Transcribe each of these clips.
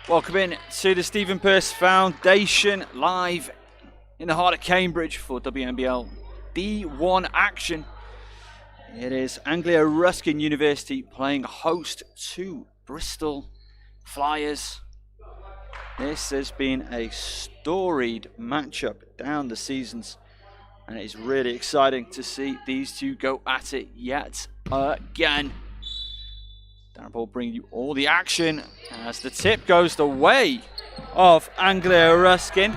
Welcome in to the Stephen Pearce Foundation, live in the heart of Cambridge for WNBL D1 action. It is Anglia Ruskin University playing host to Bristol Flyers. This has been a storied matchup down the seasons, and it is really exciting to see these two go at it yet again. Darren Paul bringing you all the action as the tip goes the way of Anglia Ruskin.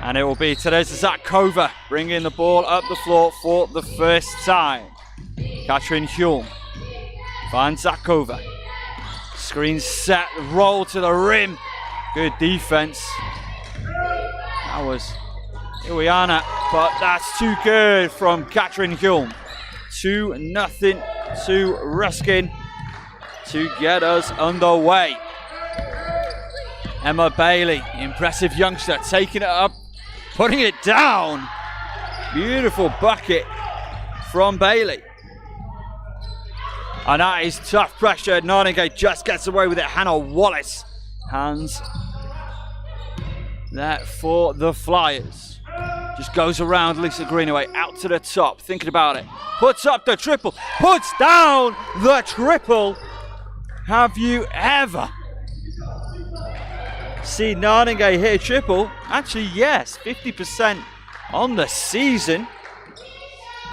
And it will be Teresa Zakova bringing the ball up the floor for the first time. Katrin Hulme finds Zakova. Screen set, roll to the rim. Good defense. That was Iwiana, but that's too good from Katrin Hulme. 2-0 to Ruskin to get us underway. Emma Bailey, impressive youngster, taking it up, putting it down. Beautiful bucket from Bailey. And that is tough pressure. Nottingham just gets away with it. Hannah Wallace hands that for the Flyers. Just goes around Lisa Greenaway out to the top, thinking about it. Puts up the triple, puts down the triple. Have you ever seen Nottingham hit a triple? Actually, yes, 50% on the season.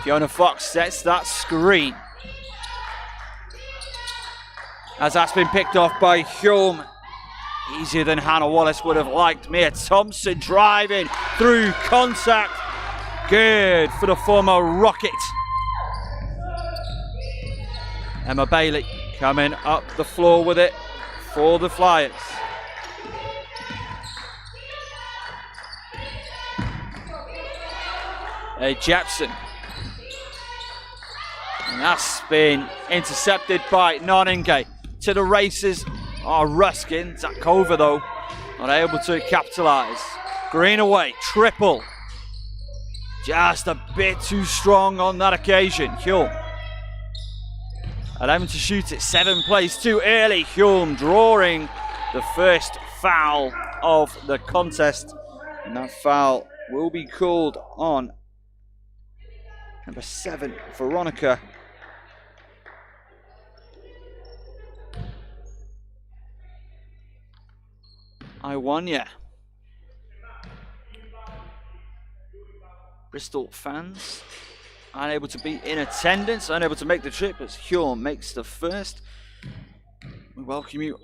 Fiona Fox sets that screen. As that's been picked off by Hulme. Easier than Hannah Wallace would have liked. Mia Thompson driving through contact. Good for the former Rocket. Emma Bailey coming up the floor with it for the Flyers. Jepson. And that's been intercepted by Nottingham. To the races are Ruskin. Zakova though, not able to capitalise. Greenaway, triple. Just a bit too strong on that occasion. Hulme. 11 to shoot it, 7 plays too early. Hulme drawing the first foul of the contest. And that foul will be called on number 7, Veronica. Iwanya. Bristol fans unable to be in attendance, unable to make the trip as Hulme makes the first. We welcome you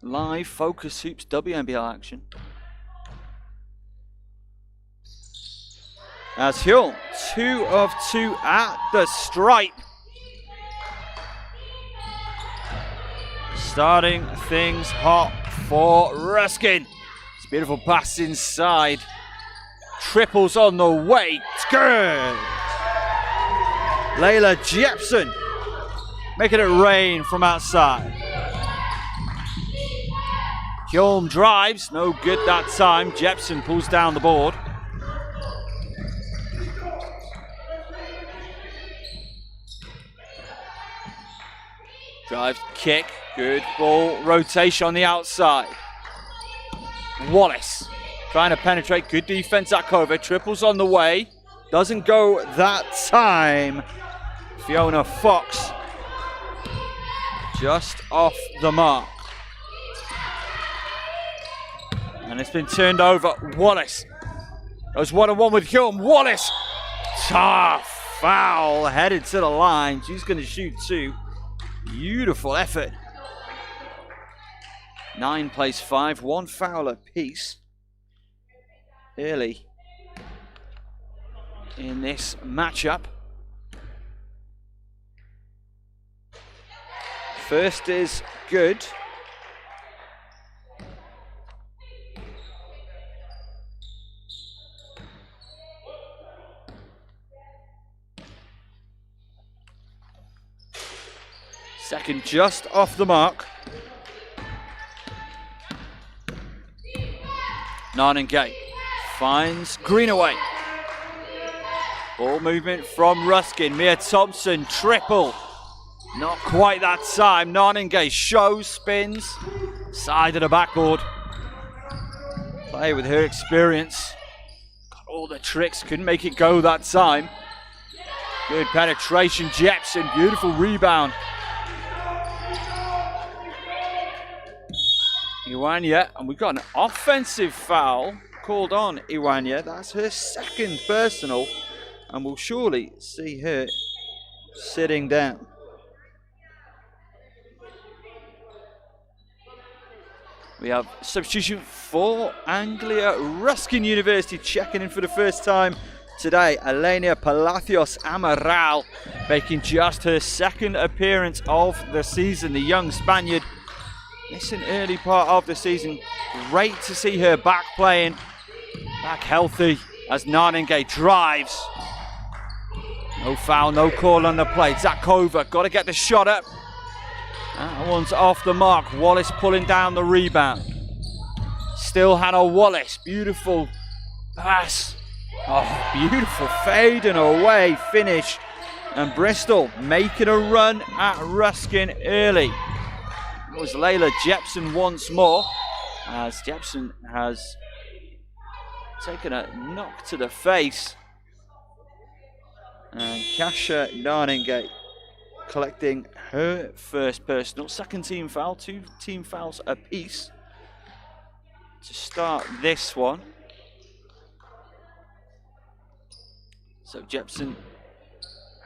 live Focus Hoops WNBL action. As Hulme, 2 of 2 at the stripe. Starting things hot for Ruskin. It's a beautiful pass inside. Triples on the way. It's good. Layla Jepson making it rain from outside. Hulme drives, no good that time. Jepson pulls down the board. Drive, kick, good ball rotation on the outside. Wallace trying to penetrate, good defense at Zakova, triples on the way. Doesn't go that time. Fiona Fox just off the mark. And it's been turned over. Wallace goes 1-on-1 with Hulme. Wallace, tough foul, headed to the line. She's going to shoot 2. Beautiful effort. 9 plays 5, 1 foul apiece. Early in this matchup. First is good. Second just off the mark. Narningay finds Greenaway. Ball movement from Ruskin. Mia Thompson, triple. Not quite that time. Narningay shows, spins. Side of the backboard. Play with her experience. Got all the tricks, couldn't make it go that time. Good penetration, Jepson, beautiful rebound. Iwanya, and we've got an offensive foul called on Iwanya. That's her second personal, and we'll surely see her sitting down. We have substitution for Anglia Ruskin University checking in for the first time today. Elenia Palacios Amaral making just her second appearance of the season. The young Spaniard. It's an early part of the season. Great to see her back playing, back healthy as Narningay drives. No foul, no call on the play. Zakova got to get the shot up. That one's off the mark. Wallace pulling down the rebound. Still Hannah Wallace. Beautiful pass. Oh, beautiful fade and away finish. And Bristol making a run at Ruskin early. It was Layla Jepson once more, as Jepson has taken a knock to the face. And Kasha Narningay collecting her first personal. Second team foul, 2 team fouls apiece to start this one. So Jepson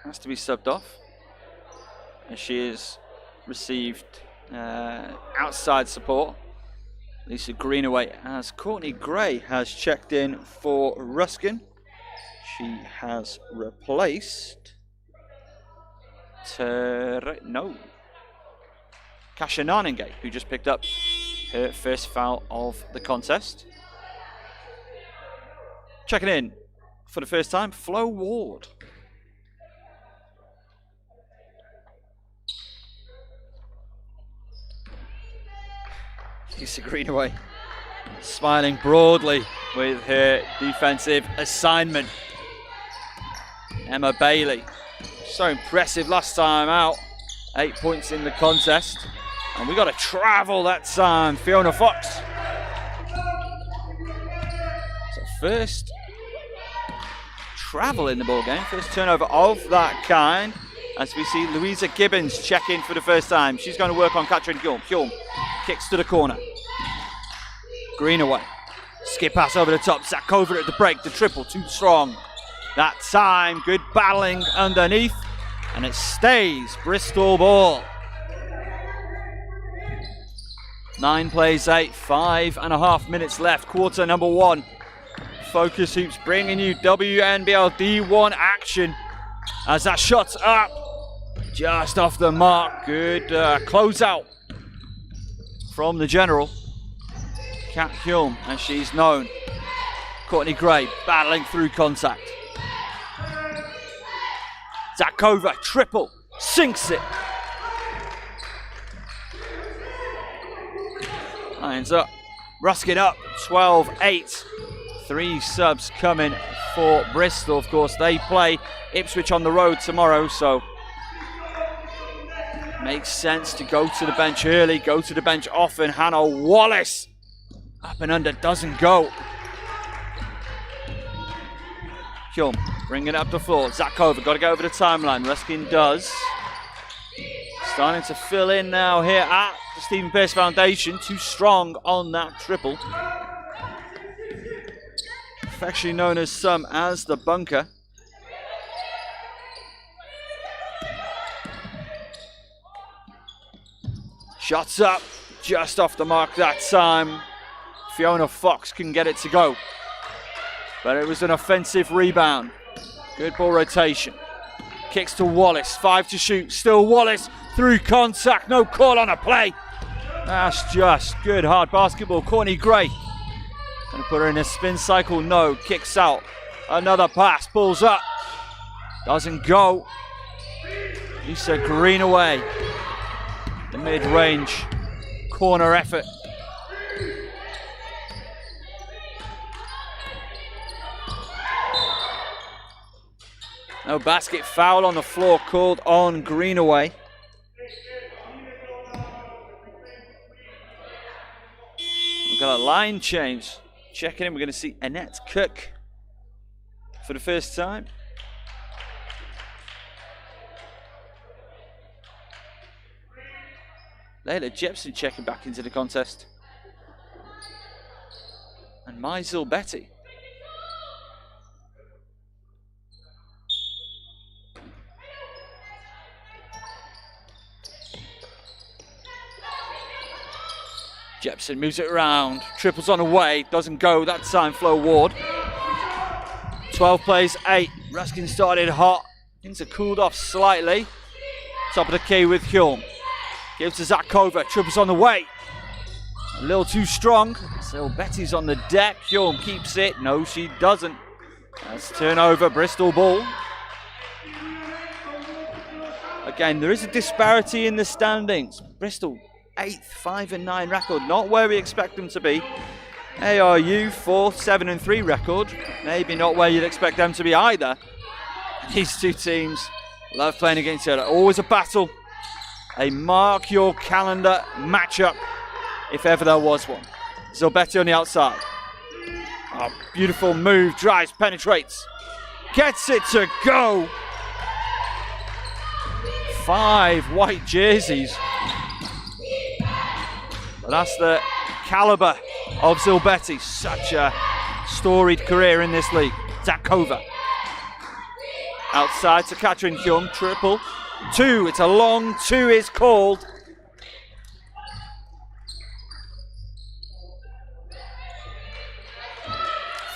has to be subbed off, as she has received outside support. Lisa Greenaway, as Courtney Gray has checked in for Ruskin. She has replaced Kasha Narningay, who just picked up her first foul of the contest. Checking in for the first time, Flo Ward. Lisa Greenaway smiling broadly with her defensive assignment. Emma Bailey, so impressive last time out. 8 points in the contest. And we got to travel that time. Fiona Fox. So first travel in the ball game. First turnover of that kind. As we see Louisa Gibbons check in for the first time. She's going to work on Katrin Hulme. Hulme kicks to the corner. Greenaway. Skip pass over the top. Zakova at the break. The triple too strong. That time. Good battling underneath. And it stays Bristol ball. 9 plays 8. 5.5 minutes left. Quarter number 1. Focus Hoops bringing you WNBL D1 action. As that shot's up. Just off the mark. Good closeout from the general. Kat Hulme, as she's known. Courtney Gray battling through contact. Zakova, triple, sinks it. Lines up, Ruskin up, 12-8. 3 subs coming for Bristol. Of course, they play Ipswich on the road tomorrow, so makes sense to go to the bench early, go to the bench often. Hannah Wallace, up and under, doesn't go. Hulme bringing it up the floor. Zakova got to go over the timeline. Ruskin does. Starting to fill in now here at the Stephen Pearce Foundation. Too strong on that triple. Affectionately known as some as the bunker. Shots up, just off the mark that time. Fiona Fox can get it to go. But it was an offensive rebound. Good ball rotation. Kicks to Wallace, 5 to shoot. Still Wallace through contact, no call on a play. That's just good hard basketball. Courtney Gray gonna put her in a spin cycle, no. Kicks out, another pass, pulls up. Doesn't go. Lisa Greenaway. The mid-range corner effort. No basket, foul on the floor called on Greenaway. We've got a line change. Checking in, we're going to see Annette Cook for the first time. Layla Jepson checking back into the contest. And Maisel Betty. Jepson moves it around, triples on the way, doesn't go that time. Flo Ward. 12 plays 8. Ruskin started hot. Things have cooled off slightly. Top of the key with Hulme. Gives to Zakova, triples on the way. A little too strong. So Betty's on the deck. Hulme keeps it. No, she doesn't. That's turnover, Bristol ball. Again, there is a disparity in the standings. Bristol 8th, 5-9 record, not where we expect them to be. ARU 4th, 7-3 record, maybe not where you'd expect them to be either. These two teams love playing against each other. Always a battle, a mark your calendar matchup if ever there was one. Zilbetti on the outside. Oh, beautiful move, drives, penetrates, gets it to go. 5 white jerseys. But that's the caliber of Zilbetti. Such a storied career in this league. Zakova. Outside to Katrin Hulme. Triple. 2. It's a long 2 is called.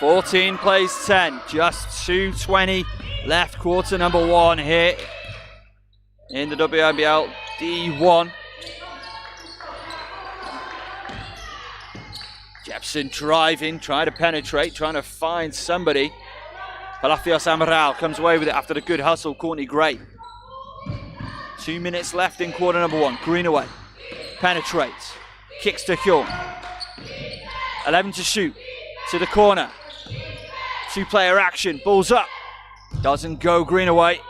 (14 plays 10). Just 2:20 left. Quarter number 1 here in the WNBL D1. Jepson driving, trying to penetrate, trying to find somebody. Palacios Amaral comes away with it after the good hustle, Courtney Gray. 2 minutes left in quarter number 1. Greenaway penetrates, kicks to Hulme. 11 to shoot, to the corner. 2-player action, balls up. Doesn't go, Greenaway.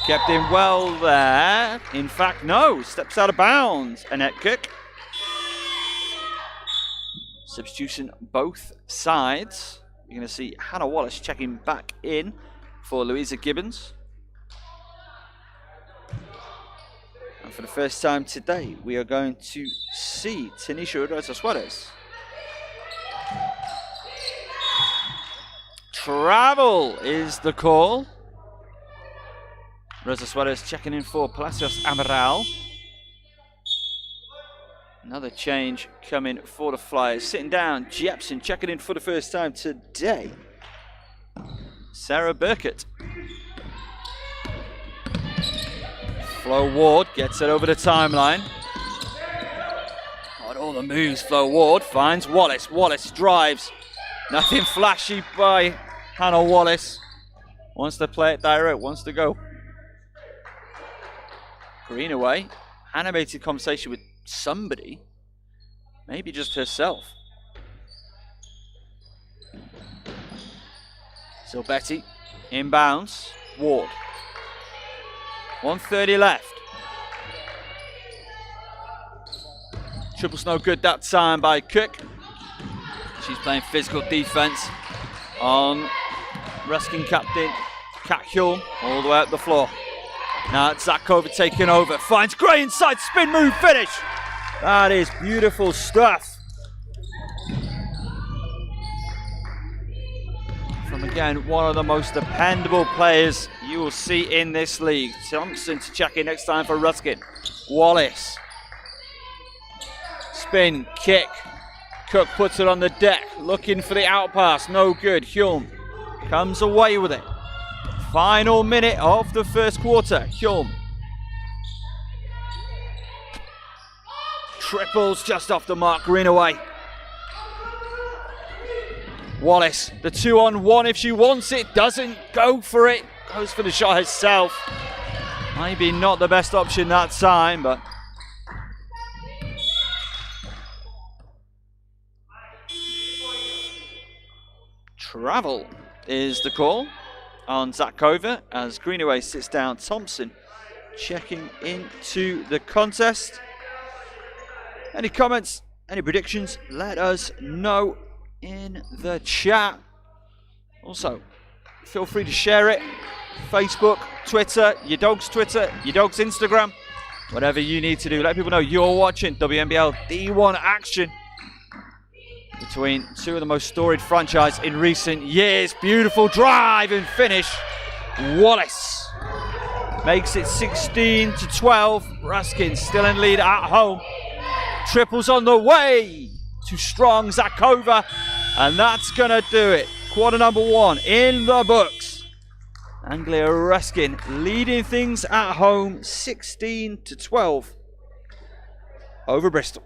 Kept in well there. In fact, no, steps out of bounds. Annette Cook. Substitution both sides. You're going to see Hannah Wallace checking back in for Louisa Gibbons. And for the first time today, we are going to see Tanisha Rosa Suarez. Travel is the call. Rosa Suarez checking in for Palacios Amaral. Another change coming for the Flyers. Sitting down, Jepson checking in for the first time today. Sarah Burkett. Flo Ward gets it over the timeline. On all the moves, Flo Ward finds Wallace. Wallace drives. Nothing flashy by Hannah Wallace. Wants to play it direct, wants to go. Greenaway. Animated conversation with somebody, maybe just herself. Zilbetti inbounds. Ward. 1:30 left. Triple's no good that time by Cook. She's playing physical defense on Ruskin captain Kat Hulme all the way up the floor. Now Zakova taking over, finds Gray inside, spin move, finish. That is beautiful stuff. From again, one of the most dependable players you will see in this league. Thompson to check in next time for Ruskin. Wallace. Spin, kick. Cook puts it on the deck, looking for the out pass, no good. Hulme comes away with it. Final minute of the first quarter. Hulme. Triples just off the mark, Greenaway. Wallace, the 2-on-1 if she wants it, doesn't go for it. Goes for the shot herself. Maybe not the best option that time, but travel is the call on Zakova as Greenaway sits down. Thompson checking into the contest. Any comments, any predictions, let us know in the chat. Also, feel free to share it. Facebook, Twitter, your dog's Instagram, whatever you need to do. Let people know you're watching WNBL D1 action between two of the most storied franchises in recent years. Beautiful drive and finish. Wallace makes it 16-12. Ruskin still in lead at home. Triples on the way to strong Zakova, and that's gonna do it. Quarter number 1 in the books. Anglia Ruskin leading things at home 16-12 over Bristol.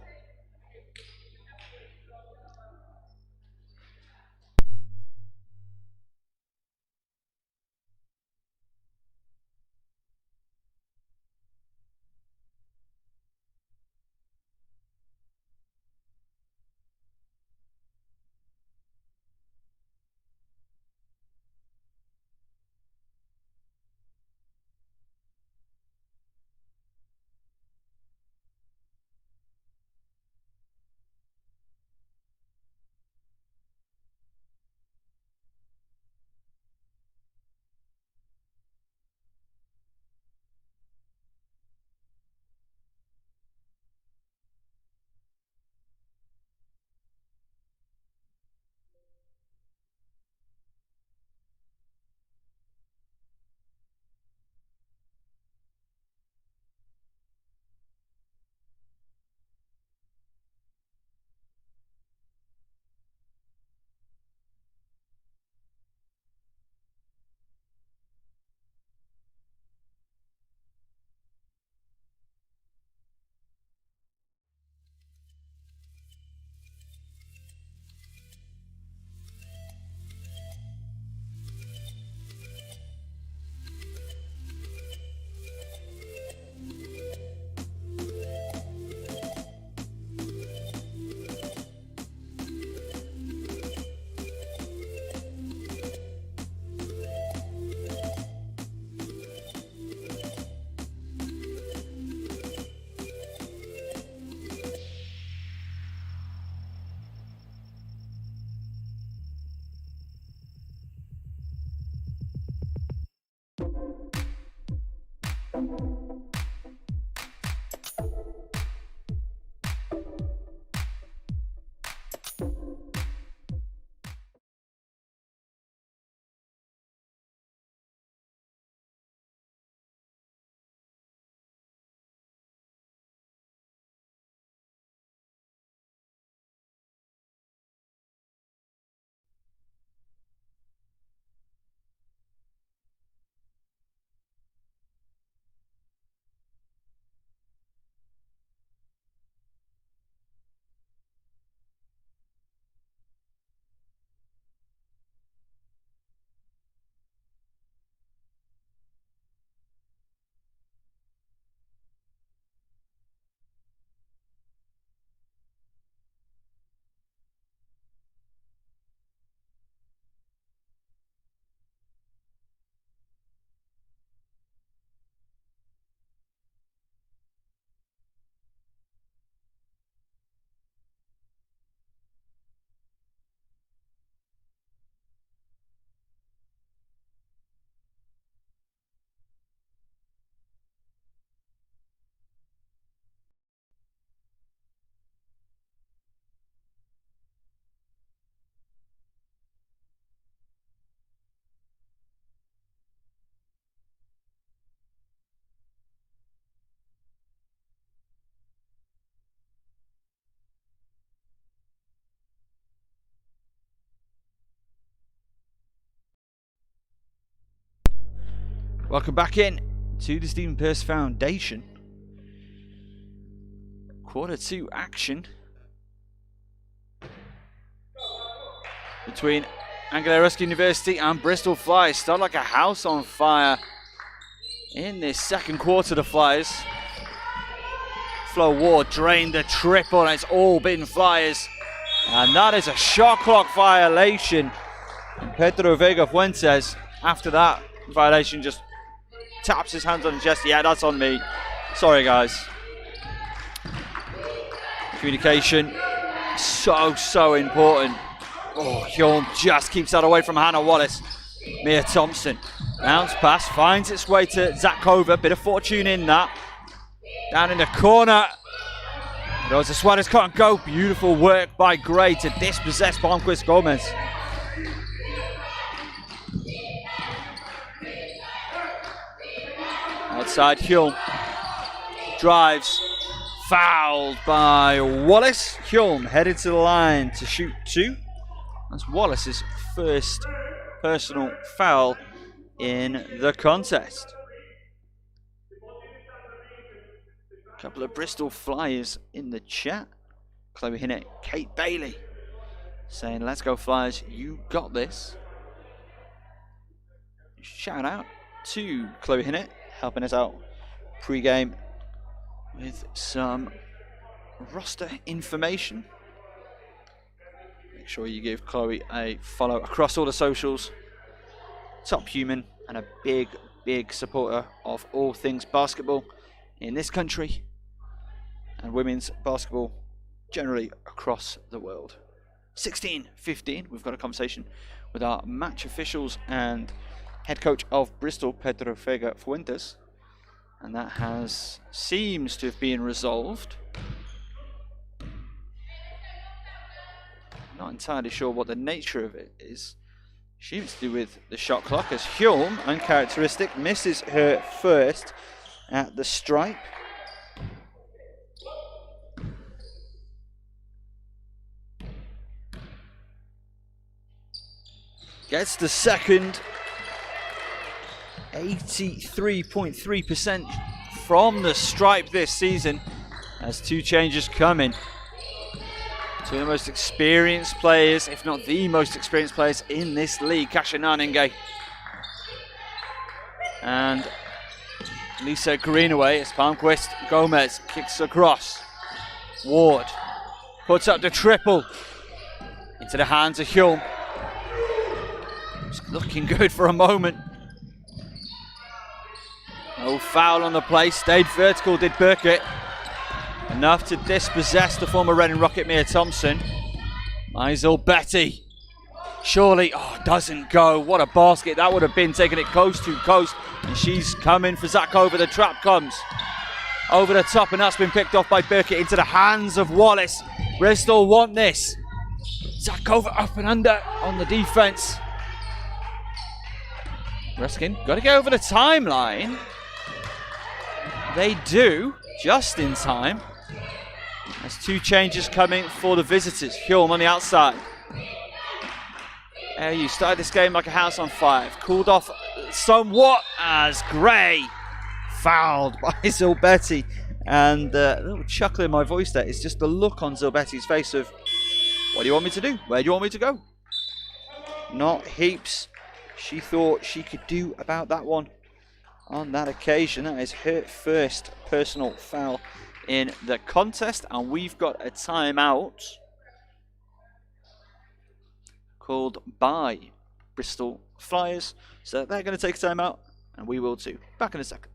Welcome back in to the Stephen Pearce Foundation. Quarter 2 action between Anglia Ruskin University and Bristol Flyers. Started like a house on fire in this second quarter. The Flyers. Flo Ward drained the triple, and it's all been Flyers. And that is a shot clock violation. And Pedro Vega Fuentes, after that violation, just taps his hands on his chest. Yeah, that's on me. Sorry, guys. Communication, so important. Oh, Hjorm just keeps that away from Hannah Wallace. Mia Thompson, bounce pass, finds its way to Zakova. Bit of fortune in that. Down in the corner. Rosa Suarez can't go. Beautiful work by Gray to dispossess Palmquist Gomez. Outside Hjorm. Drives. Fouled by Wallace. Hjorm headed to the line to shoot 2. That's Wallace's first personal foul in the contest. A couple of Bristol Flyers in the chat. Chloe Hinnett, Kate Bailey saying, let's go Flyers, you got this. Shout out to Chloe Hinnett, helping us out pre-game with some roster information. Make sure you give Chloe a follow across all the socials. Top human and a big supporter of all things basketball in this country and women's basketball generally across the world. 16:15, we've got a conversation with our match officials and head coach of Bristol, Pedro Vega Fuentes, and that seems to have been resolved. Not entirely sure what the nature of it is. Seems to do with the shot clock, as Hjorm, uncharacteristic, misses her first at the stripe. Gets the second. 83.3% from the stripe this season, as 2 changes come in. 2 of the most experienced players, if not the most experienced players in this league, Kasha Nanenge and Lisa Greenaway, as Palmquist Gomez kicks across. Ward puts up the triple into the hands of Hjorm. It's looking good for a moment. No foul on the play, stayed vertical, did Burkett. Enough to dispossess the former Reading Rocket, Mia Thompson. Isel Betty. Surely, doesn't go. What a basket that would have been, taking it coast to coast. And she's coming for Zakova. The trap comes over the top, and that's been picked off by Burkett into the hands of Wallace. Bristol want this. Zakova up and under on the defense. Ruskin got to get over the timeline. They do, just in time. There's 2 changes coming for the visitors. Hjorm on the outside. You started this game like a house on fire. Cooled off somewhat as Gray fouled by Zilbetti. And a little chuckle in my voice there. It's just the look on Zilbetti's face of, what do you want me to do? Where do you want me to go? Not heaps she thought she could do about that one on that occasion. That is her first personal foul in the contest, and we've got a timeout called by Bristol Flyers. So they're going to take a timeout, and we will too. Back in a second.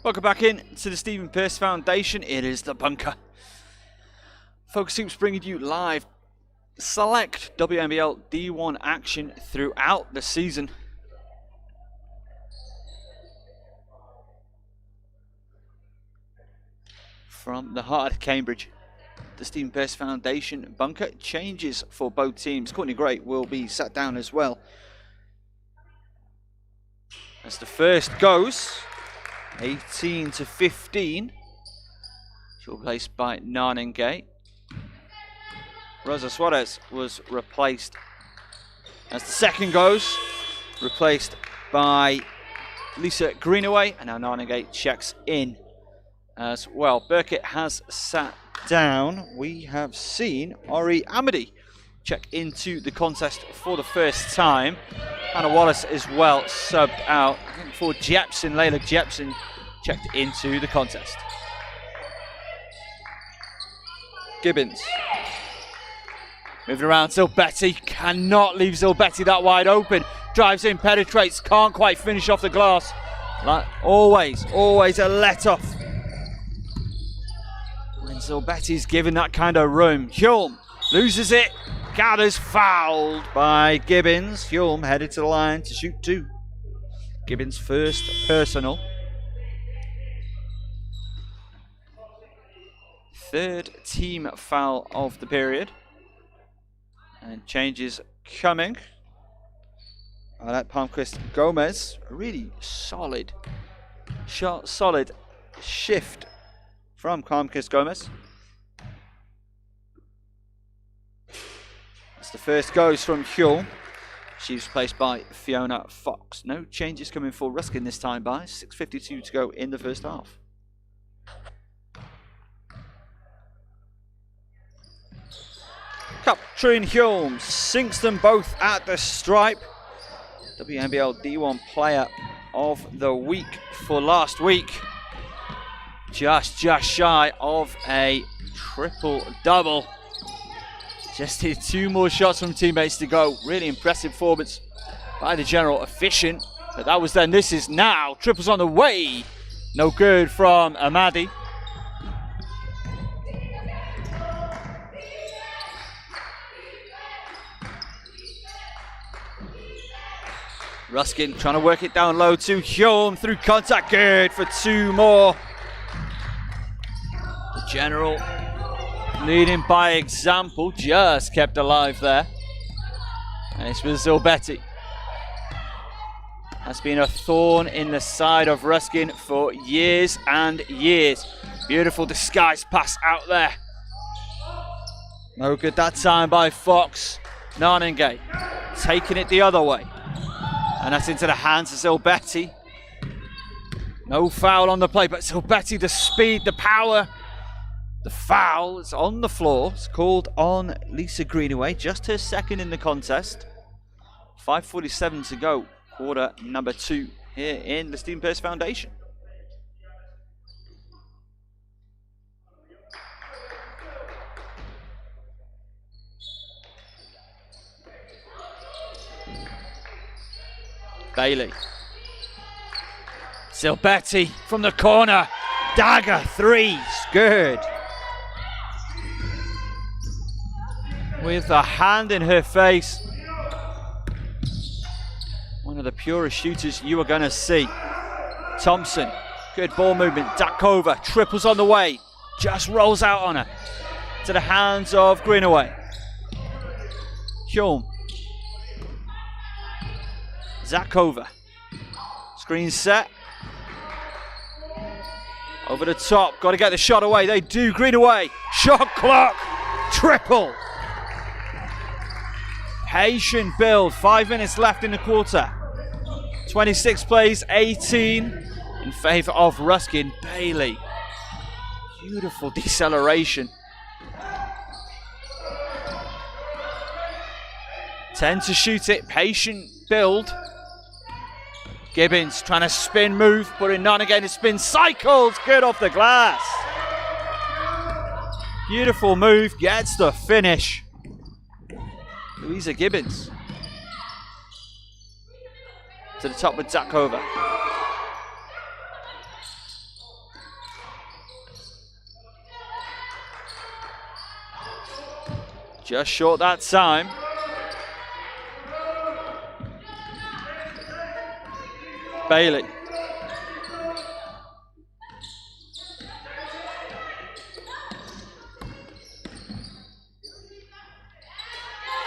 Welcome back in to the Stephen Pearce Foundation. It is the bunker. FocusHoops bringing you live select WNBL D1 action throughout the season. From the heart of Cambridge, the Stephen Pearce Foundation bunker changes for both teams. Courtney Gray will be sat down as well. As the first goes, 18-15. She'll be replaced by Nanengay. Rosa Suarez was replaced as the second goes, replaced by Lisa Greenaway, and now Nanengay checks in as well. Burkett has sat down. We have seen Ori Amity check into the contest for the first time. Hannah Wallace as well subbed out. I think for Jepson, Layla Jepson checked into the contest. Gibbons. Moving around, Zilbetti cannot leave Zilbetti that wide open. Drives in, penetrates, can't quite finish off the glass. Like always a let-off. When Zilbetti's given that kind of room. Hulme loses it. Gathers, fouled by Gibbons. Hulme headed to the line to shoot two. Gibbons' first personal. Third team foul of the period. And changes coming. I like Palmquist Gomez. A really solid shift from Palmquist Gomez. As the first goes from Hulme. She's replaced by Fiona Fox. No changes coming for Ruskin this time by 6:52 to go in the first half. Katrin Hulme sinks them both at the stripe. WNBL D1 Player of the Week for last week. Just shy of a triple-double. Just needed two more shots from teammates to go. Really impressive performance by the general. Efficient, but that was then. This is now. Triples on the way. No good from Amadi. Ruskin trying to work it down low to Hulme through contact. Good for two more. The general leading by example, just kept alive there. And it's with Zilbetti. That's been a thorn in the side of Ruskin for years and years. Beautiful disguise pass out there. No good that time by Fox. Nanengay taking it the other way. And that's into the hands of Zilbetti. No foul on the play, but Zilbetti, the speed, the power. The foul is on the floor. It's called on Lisa Greenaway. Just her second in the contest. 5:47 to go. Quarter number 2 here in the Stephen Pearce Foundation. Bailey. Zilbetti from the corner. Dagger threes. Good. With a hand in her face. One of the purest shooters you are going to see. Thompson. Good ball movement. Dakova. Triples on the way. Just rolls out on her. To the hands of Greenaway. Hulme. Zakova. Screen set. Over the top. Got to get the shot away. They do. Greenaway. Shot clock. Triple. Patient build. 5 minutes left in the quarter. 26 plays, 18 in favor of Ruskin. Bailey. Beautiful deceleration. 10 to shoot it. Patient build. Gibbons trying to spin move. Putting none again to spin. Cycles. Good off the glass. Beautiful move. Gets the finish. Louisa Gibbons. To the top with Zakova. Just short that time. Bailey.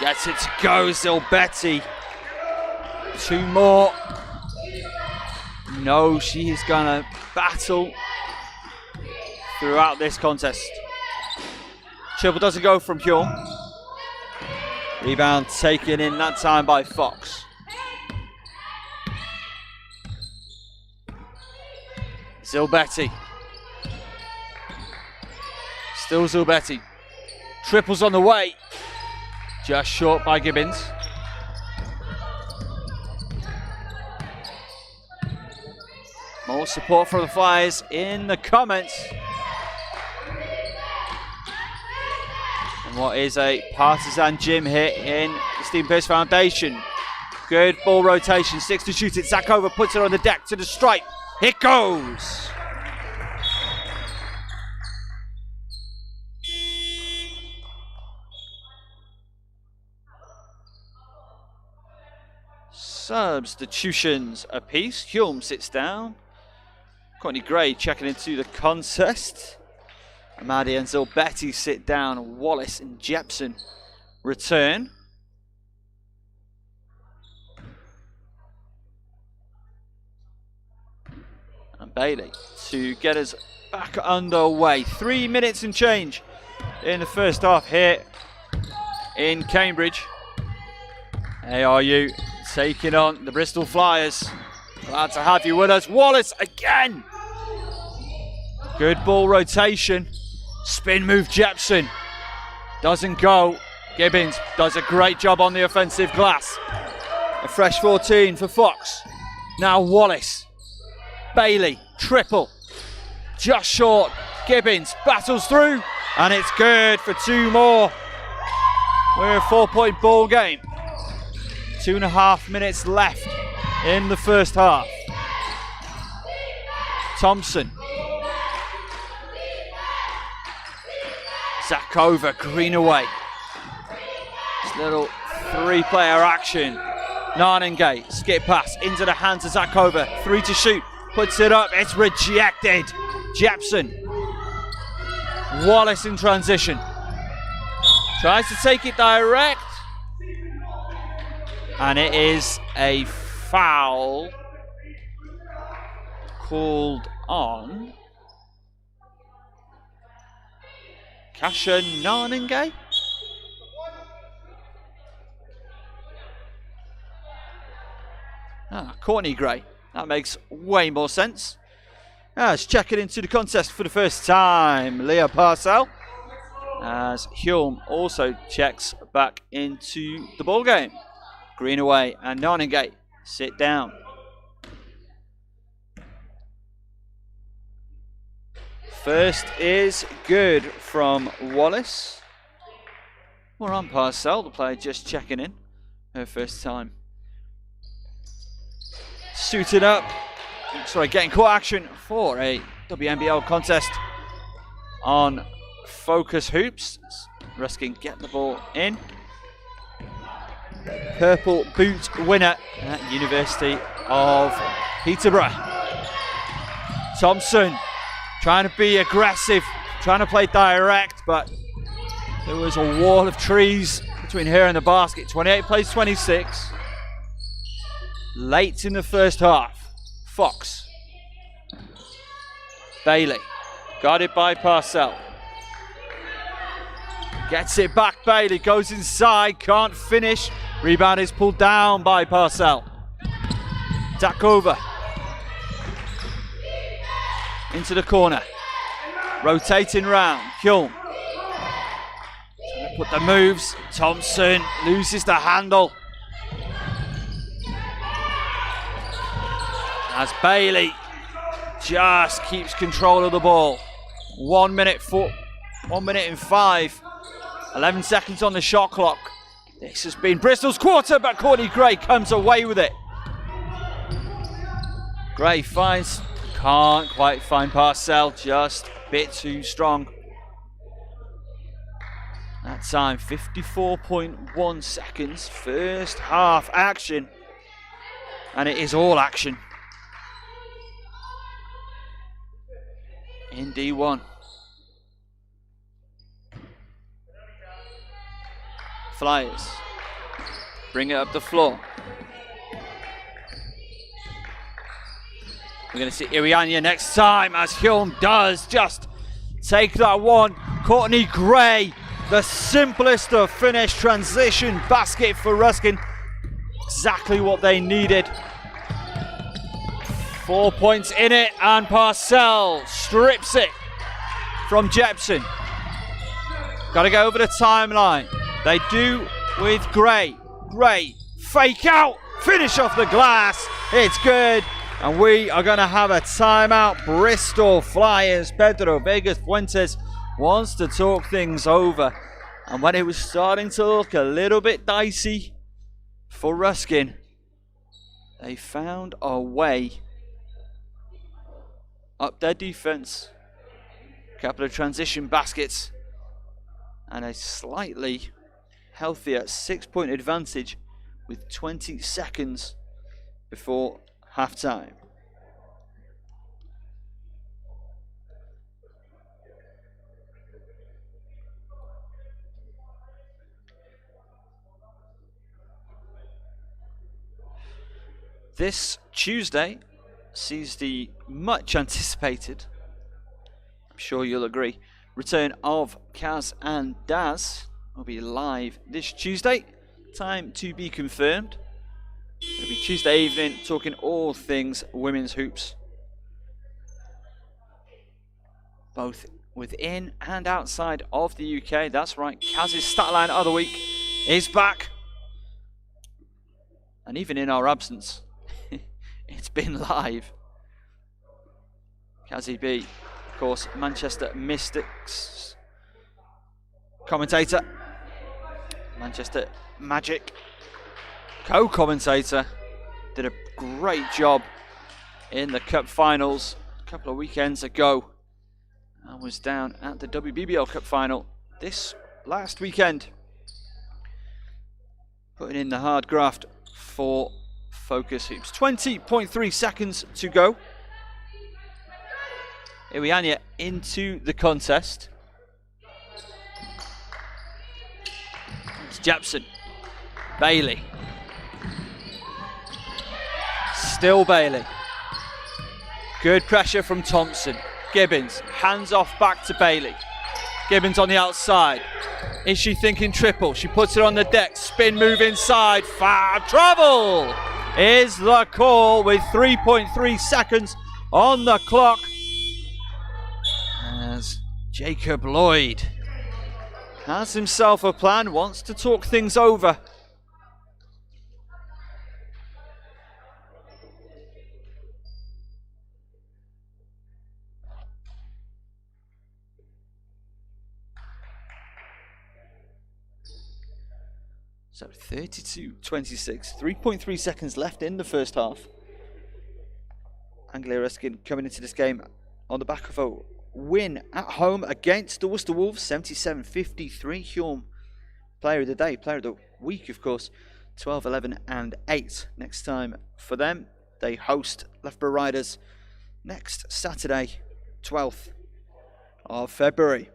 Gets it to go, Zilbetti. 2 more. No, she is gonna battle throughout this contest. Triple doesn't go from Hume. Rebound taken in that time by Fox. Zilbetti. Still Zilbetti. Triples on the way. Just short by Gibbons. More support from the Flyers in the comments. And what is a partisan gym here in the Stephen Pearce Foundation. Good ball rotation, 6 to shoot it. Zakova puts it on the deck to the stripe. It goes. Substitutions apiece. Hulme sits down. Courtney Gray checking into the contest. Amadi and Zilbetti sit down. Wallace and Jepson return. And Bailey to get us back underway. 3 minutes and change in the first half here in Cambridge. ARU taking on the Bristol Flyers. Glad to have you with us. Wallace again. Good ball rotation. Spin move Jepson. Doesn't go. Gibbons does a great job on the offensive glass. A fresh 14 for Fox. Now Wallace. Bailey, triple. Just short. Gibbons battles through. And it's good for 2 more. We're a 4-point ball game. 2.5 minutes left in the first half. Thompson. Zakova, Greenaway. This little 3-player action. Narningay, skip pass into the hands of Zakova. 3 to shoot, puts it up, it's rejected. Jepson. Wallace in transition. Tries to take it direct. And it is a foul called on Kasha Narningay. Courtney Gray. That makes way more sense. As checking into the contest for the first time, Leah Parcell. As Hulme also checks back into the ball game. Greenaway and Narningay sit down. First is good from Wallace. More on Parcell, the player just checking in. Her first time. Suited up. Sorry, getting court action for a WNBL contest on FocusHoops. Ruskin getting the ball in. Purple boot winner at University of Peterborough. Thompson trying to be aggressive, trying to play direct, but there was a wall of trees between her and the basket. 28 plays 26. Late in the first half. Fox. Bailey. Guarded by Parcell. Gets it back, Bailey. Goes inside, can't finish. Rebound is pulled down by Parcell. Zakova. Into the corner. Rotating round. Hulme. Trying to put the moves. Thompson loses the handle. As Bailey just keeps control of the ball. 1 minute and 5. 11 seconds on the shot clock. This has been Bristol's quarter, but Courtney Gray comes away with it. Gray finds, can't quite find Parcell, just a bit too strong. That time, 54.1 seconds. First half action. And it is all action in D1. Flyers bring it up the floor. We're going to see Irianya next time as Hyun does just take that one. Courtney Gray, the simplest of finish, transition basket for Ruskin. Exactly what they needed. 4 points in it, and Parcell strips it from Jepson. Got to go over the timeline. They do with Gray. Gray, fake out, finish off the glass. It's good. And we are going to have a timeout. Bristol Flyers. Pedro Vegas Fuentes wants to talk things over. And when it was starting to look a little bit dicey for Ruskin, they found a way up their defense. A couple of transition baskets and a slightly healthier 6-point advantage with 20 seconds before halftime. This Tuesday sees the much anticipated, I'm sure you'll agree, return of Kaz and Daz. Will be live this Tuesday. Time to be confirmed. It'll be Tuesday evening, talking all things women's hoops, both within and outside of the UK. That's right, Kaz's stat line of the week is back. And even in our absence, it's been live. Kazzy B, of course, Manchester Mystics commentator, Manchester Magic co-commentator, did a great job in the Cup finals a couple of weekends ago, and was down at the WBBL Cup final this last weekend, putting in the hard graft for Focus Hoops. 20.3 seconds to go. Irianya into the contest. It's Jepson. Bailey. Still Bailey. Good pressure from Thompson. Gibbons. Hands off back to Bailey. Gibbons on the outside. Is she thinking triple? She puts it on the deck. Spin move inside. Foul trouble is the call with 3.3 seconds on the clock. As Jacob Lloyd has himself a plan, wants to talk things over. So 32-26, 3.3 seconds left in the first half. Anglia Ruskin coming into this game on the back of a win at home against the Worcester Wolves, 77-53. Hume, player of the day, player of the week, of course, 12, 11 and 8. Next time for them, they host Loughborough Riders next Saturday, 12th of February.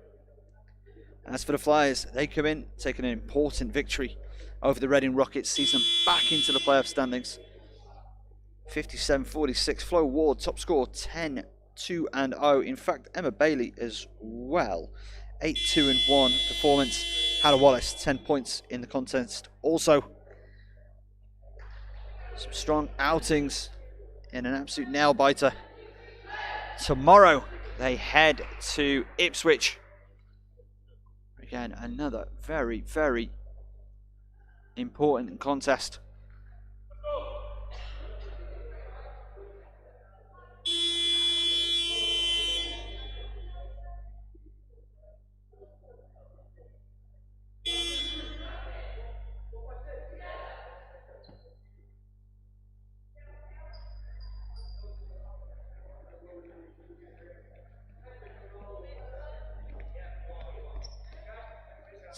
As for the Flyers, they come in taking an important victory over the Reading Rockets, sees them back into the playoff standings. 57-46. Flo Ward, top score, 10-2-0. In fact, Emma Bailey as well. 8-2-1 performance. Hannah Wallace, 10 points in the contest. Also, some strong outings in an absolute nail-biter. Tomorrow, they head to Ipswich. Again, another very, very important contest.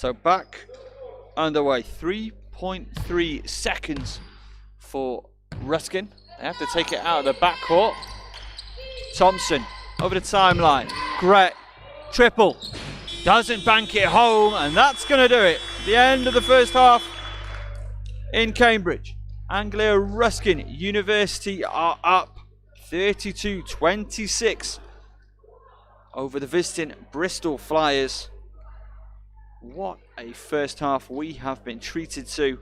So back underway. 3.3 seconds for Ruskin. They have to take it out of the backcourt. Thompson over the timeline. Great. Triple. Doesn't bank it home, and that's going to do it. The end of the first half in Cambridge. Anglia Ruskin University are up 32-26 over the visiting Bristol Flyers. What a first half we have been treated to.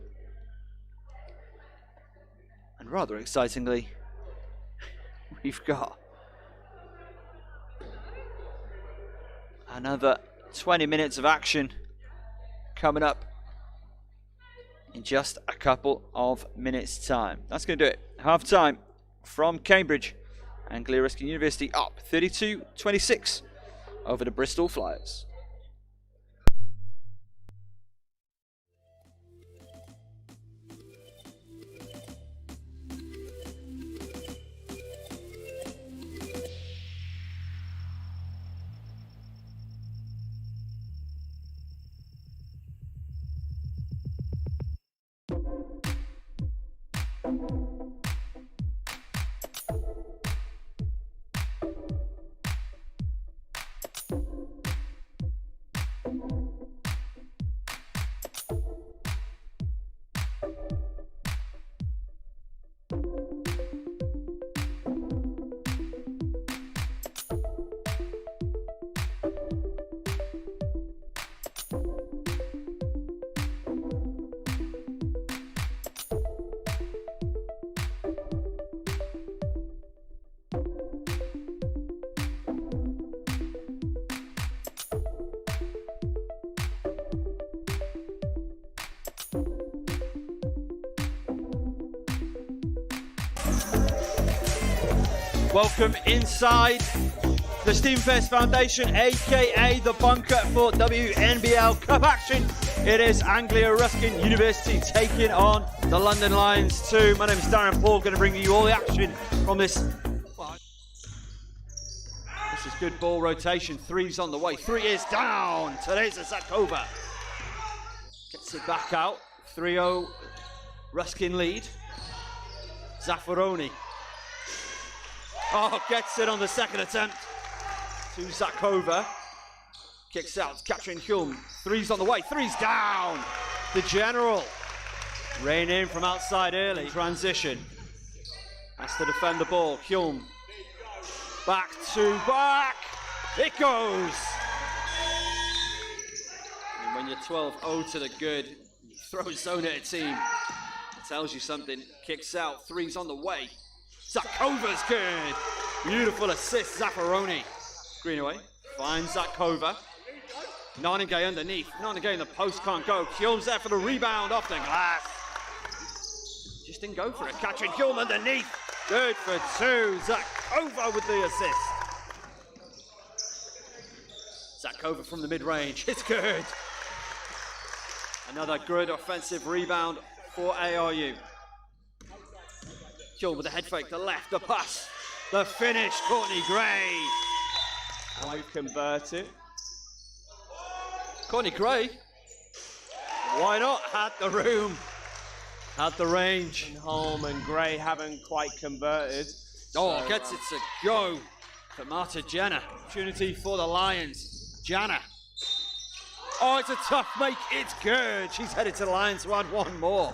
And rather excitingly, we've got another 20 minutes of action coming up in just a couple of minutes' time. That's going to do it. Half time from Cambridge. Anglia Ruskin University up 32-26 over the Bristol Flyers. Welcome inside the Stephen Pearce Foundation, aka the bunker for WNBL Cup action. It is Anglia Ruskin University taking on the London Lions 2. My name is Darren Paul, going to bring you all the action from this. This is good ball rotation. Three's on the way. Three is down. Teresa Zakova gets it back out. 3-0 Ruskin lead. Zaffaroni. Oh, gets it on the second attempt to Zakova. Kicks out, Katrin Hulm. Three's on the way, three's down. The general. Rain in from outside early. Transition. Has to defend the ball. Hulm. Back to back. It goes. And when you're 12-0 to the good, you throw a zone at a team. It tells you something. Kicks out, three's on the way. Zakova's good. Beautiful assist, Zaffaroni. Greenaway finds Zakova. Narningay underneath. Narningay in the post, can't go. Hulm's there for the rebound off the glass. Just didn't go for it. Katrin Hulm underneath. Good for two. Zakova with the assist. Zakova from the mid-range. It's good. Another good offensive rebound for ARU. Hulm with the head fake, the left, the pass, the finish, Courtney Gray. Why convert it? Courtney Gray, why not? Had the room, had the range. And Holm and Gray haven't quite converted. Oh, so, gets it to go for Marta Jenner. Opportunity for the Lions. Jenner. Oh, it's a tough make, it's good. She's headed to the Lions to add one more.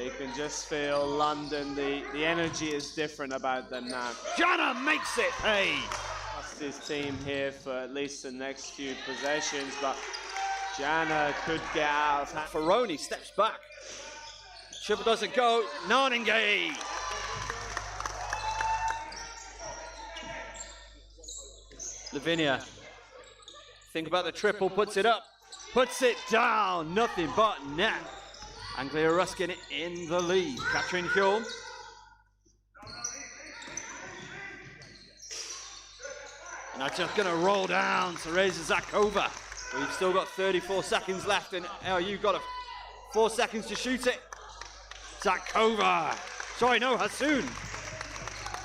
You can just feel London, the energy is different about them now. Jenner makes it pay. Trust his team here for at least the next few possessions, but Jenner could get out. Ferroni steps back. Triple doesn't go. Narningay. Lavinia. Think about the triple, puts it up, puts it down. Nothing but net. Anglia Ruskin in the lead. Katrin Hulm. And that's just going to roll down Teresa Zakova. We've still got 34 seconds left, and you've got 4 seconds to shoot it. Zakova. Sorry, no, Hassoun.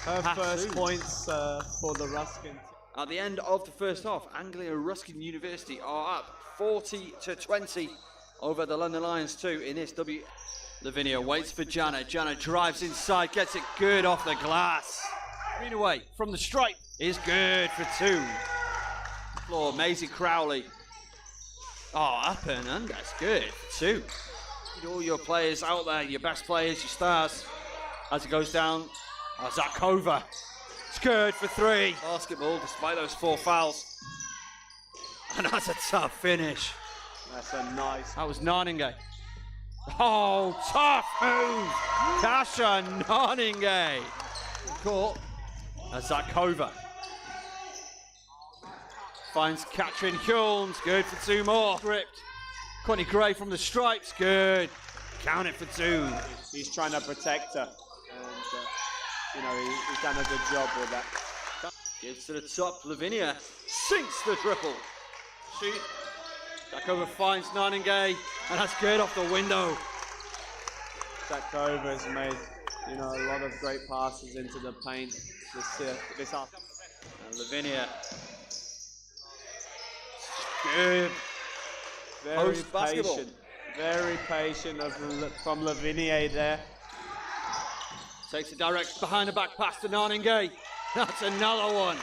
Her first points for the Ruskin team. At the end of the first half, Anglia Ruskin University are up 40-20 over the London Lions 2 in this W. Lavinia waits for Jana. Jana drives inside, gets it good off the glass. Green away from the stripe is good for 2. Floor, Maisie Crowley. Oh, up and under, that's good for 2. Need all your players out there, your best players, your stars. As it goes down, Zakova. It's good for 3. Basketball, despite those 4 fouls. And that's a tough finish. That's a nice. That was Narninge. Oh, tough move. Kasha Narninge. Caught. That's Zakova. Finds Katrin Hulms. Good for 2 more. Gripped. Courtney Gray from the stripes. Good. Count it for 2. He's trying to protect her. And, he's done a good job with that. Gives to the top. Lavinia sinks the triple. Shoot. Zakova finds Narninge, and that's good off the window. Zakova has made, a lot of great passes into the paint this half. And Lavinia. Good. Very patient from Lavinia there. Takes it direct behind the back pass to Narninge. That's another one.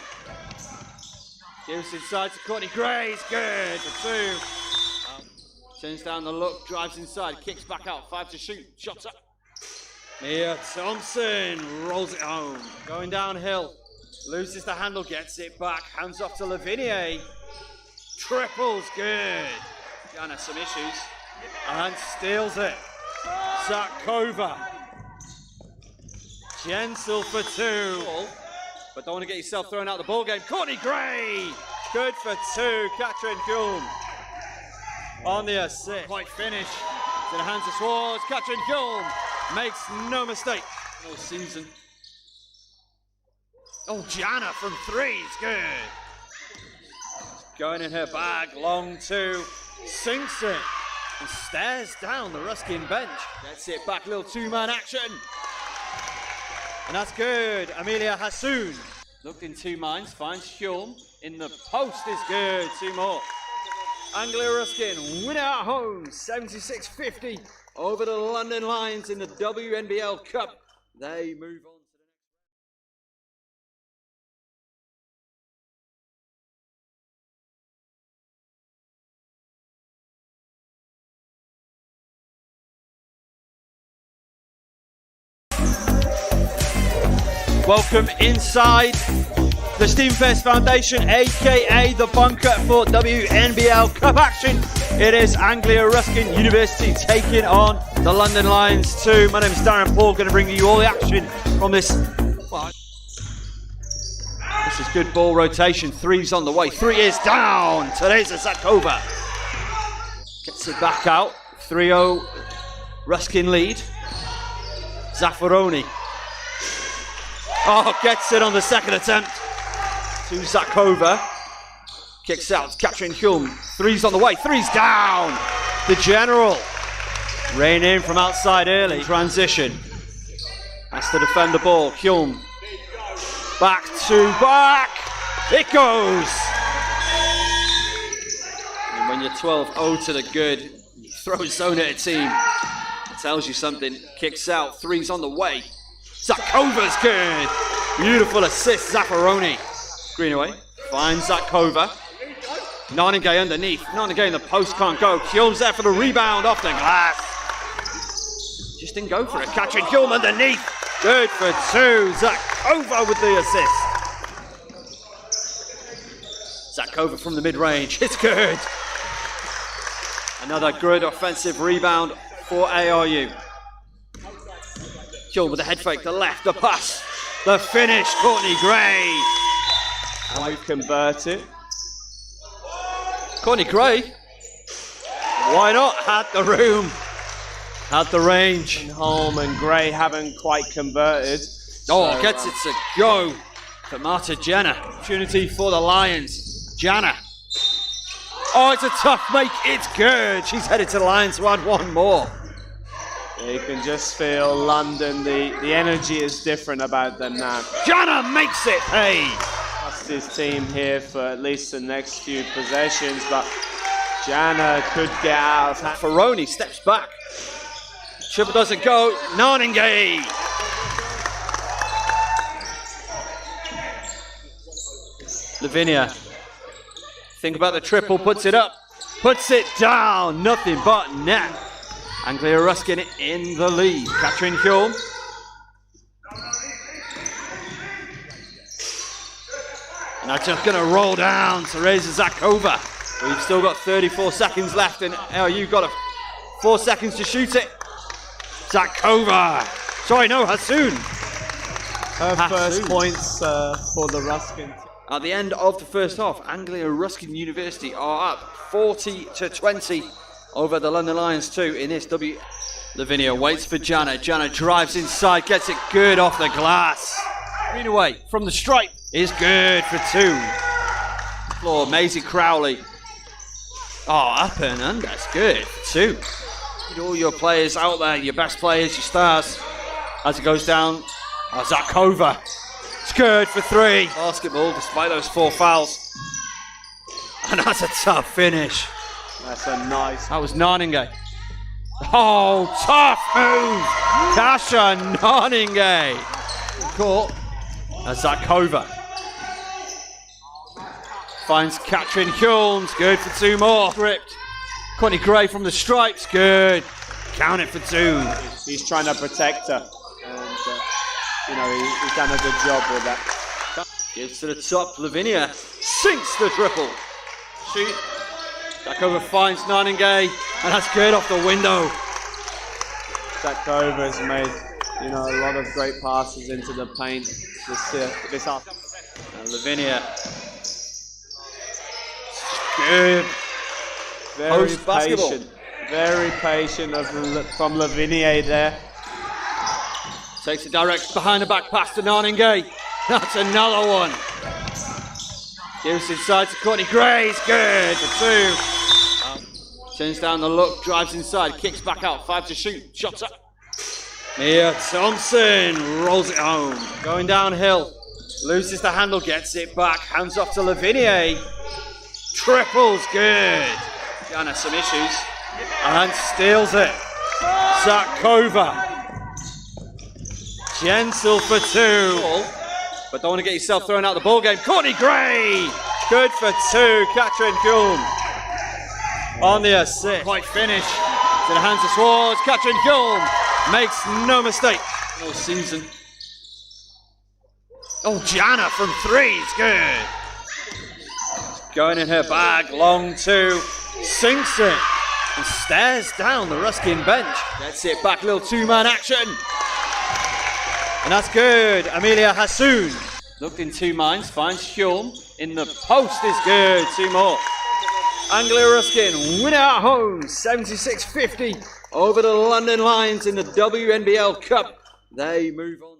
Gives inside to Courtney Gray. It's good for 2. Turns down the look, drives inside, kicks back out. 5 to shoot. Shots up. Mia Thompson rolls it home. Going downhill. Loses the handle, gets it back. Hands off to Lavinia. Triples, good. Jana some issues. And steals it. Zakova. Jensel for 2. But don't want to get yourself thrown out the ball game. Courtney Gray. Good for 2. Katrin Hulm on the assist. Quite finish. To the hands of Swartz. Katrin Hulm makes no mistake all season. Oh, Jana from 3 is good. Going in her bag. Long 2. Sinks it. And stares down the Ruskin bench. Gets it back. Little 2-man action. And that's good. Amelia Hassoun. Looked in 2 minds. Finds Hulm. In the post is good. 2 more. Anglia Ruskin win at home. 76-50 over the London Lions in the WNBL Cup. They move on. Welcome inside the Stephen Pearce Foundation, aka the bunker for WNBL Cup action. It is Anglia Ruskin University taking on the London Lions 2. My name is Darren Paul, going to bring you all the action from this. This is good ball rotation. 3's on the way. 3 is down. Today's a Zakova. Gets it back out. 3-0 Ruskin lead. Zaffaroni. Oh, gets it on the second attempt to Zakova. Kicks out, Katrin Hulm. 3's on the way, 3's down. The general. Rain in from outside early. Transition. Has to defend the ball. Hulm. Back to back. It goes. And when you're 12-0 to the good, you throw a zone at a team. It tells you something. Kicks out, 3's on the way. Zakova's good. Beautiful assist, Zaffaroni. Green away. Finds Zakova. Narninge underneath. Narninge in the post can't go. Hulm's there for the rebound off the glass. Just didn't go for it. Katrin Hulm underneath. Good for 2. Zakova with the assist. Zakova from the mid-range. It's good. Another good offensive rebound for ARU. Hulm with the head fake, the left, the pass, the finish, Courtney Gray. And we've converted. Courtney Gray, why not? Had the room, had the range. And Holm and Gray haven't quite converted. Oh, so, gets it to go for Marta Jana. Opportunity for the Lions. Jana. Oh, it's a tough make. It's good. She's headed to the Lions to add 1 more. You can just feel London, the energy is different about them now. Jana makes it pay. Trust his team here for at least the next few possessions, but Jana could get out of hand. Ferroni steps back. Triple doesn't go. Naningay. Lavinia. Think about the triple, puts it up. Puts it down. Nothing but net. Anglia Ruskin in the lead. Katrin Hjorm. And that's just going to roll down to Teresa Zakova. We've still got 34 seconds left, and you've got 4 seconds to shoot it. Zakova. Sorry, no, Hassoun. Her first points for the Ruskin. At the end of the first half, Anglia Ruskin University are up 40-20 over the London Lions 2 in this W. Lavinia waits for Jana. Jana drives inside, gets it good off the glass. Green away from the stripe is good for 2. Floor, Maisie Crowley. Oh, up and under, that's good for 2. Need all your players out there, your best players, your stars. As it goes down, Zakova. It's good for 3. Basketball, despite those 4 fouls. And that's a tough finish. That's a nice. That was Naningay. Oh, tough move. Kasha Naningay. Caught. Zakova. Finds Katrin Hjorm. Good for 2 more. Gripped. Courtney Gray from the stripes. Good. Count it for 2. He's trying to protect her. And, he's done a good job with that. Gives to the top. Lavinia sinks the triple. Shoot. Zakova finds Naningay. And that's good off the window. Zakova's made, a lot of great passes into the paint this half. And Lavinia. Good. Very patient. Very patient from Lavinia there. Takes it direct behind the back pass to Naningay. That's another one. Gives inside to Courtney Gray. It's good for 2. Turns down the look, drives inside, kicks back out. 5 to shoot. Shots up. Mia Thompson rolls it home. Going downhill. Loses the handle, gets it back. Hands off to Lavinia. Triples, good. Jana some issues. And steals it. Zakova. Gentle for 2. But don't want to get yourself thrown out of the ball game. Courtney Gray. Good for 2. Katrin Hjorm. On the assist. Quite finished. To the hands of Swartz. Katrin Hjorm makes no mistake. All season. Oh, Jana from 3. It's good. Going in her bag. Long 2. Sinks it. And stares down the Ruskin bench. Gets it back. Little 2-man action. And that's good. Amelia Hassoun. Looked in 2 minds. Finds Hjorm. In the post is good. 2 more. Anglia Ruskin win at home. 76-50 over the London Lions in the WNBL Cup. They move on.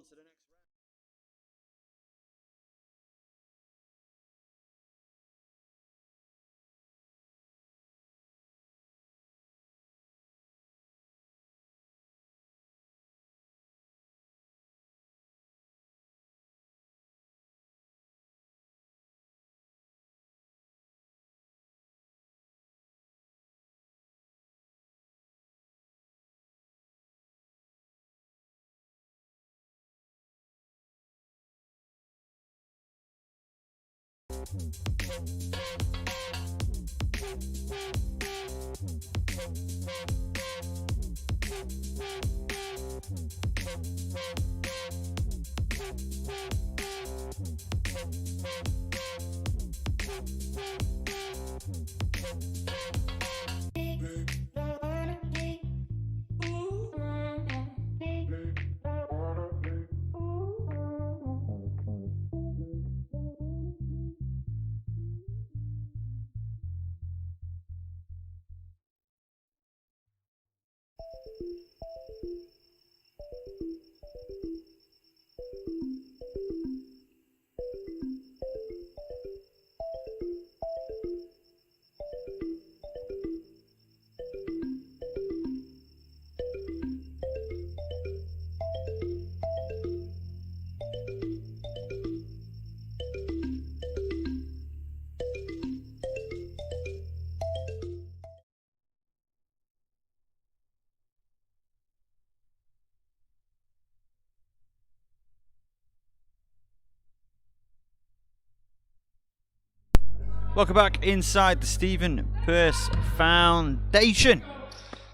Welcome back inside the Stephen Pearce Foundation.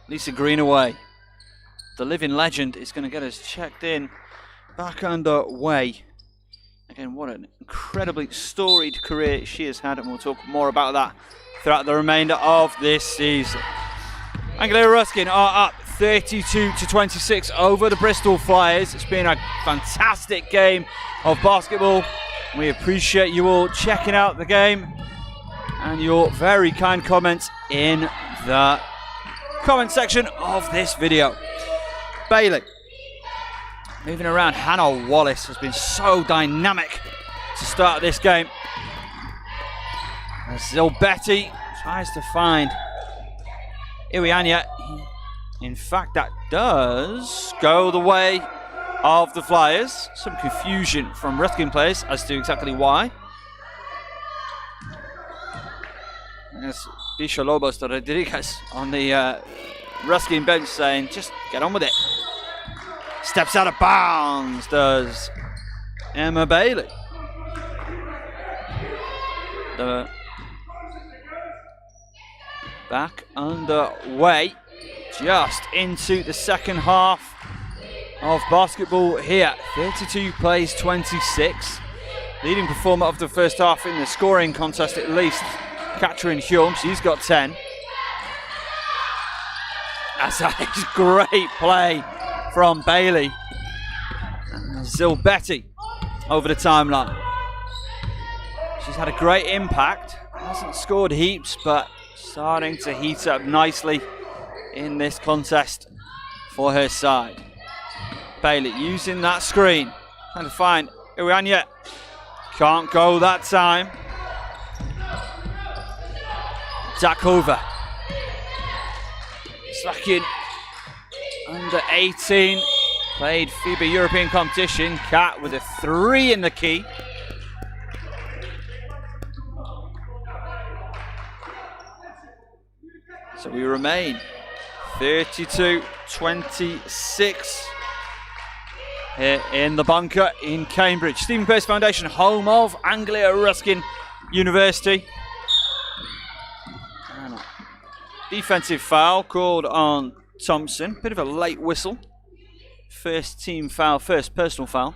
Lisa Greenaway, the living legend, is going to get us checked in, back underway. Again, what an incredibly storied career she has had, and we'll talk more about that throughout the remainder of this season. Anglia Ruskin are up 32-26 over the Bristol Flyers. It's been a fantastic game of basketball. We appreciate you all checking out the game and your very kind comments in the comment section of this video. Bailey moving around. Hannah Wallace has been so dynamic to start this game. As Zilbetti tries to find Iwianya. In fact, that does go the way of the Flyers. Some confusion from Ruskin players as to exactly why. There's Bisha Lobos Rodriguez on the Ruskin bench saying, just get on with it. Steps out of bounds, does Emma Bailey. The back underway, just into the second half of basketball here. 32 plays 26. Leading performer of the first half in the scoring contest at least, Katrin Hume, she's got 10. That's a great play from Bailey. Zilbetti over the timeline. She's had a great impact. Hasn't scored heaps, but starting to heat up nicely in this contest for her side. Bailey using that screen. Trying to find Iwianya. Can't go that time. Zakova. Slakin, under 18. Played FIBA European competition. Kat with a 3 in the key. So we remain 32-26 here in the bunker in Cambridge. Stephen Pearce Foundation, home of Anglia Ruskin University. And a defensive foul called on Thompson. Bit of a late whistle. First team foul, first personal foul.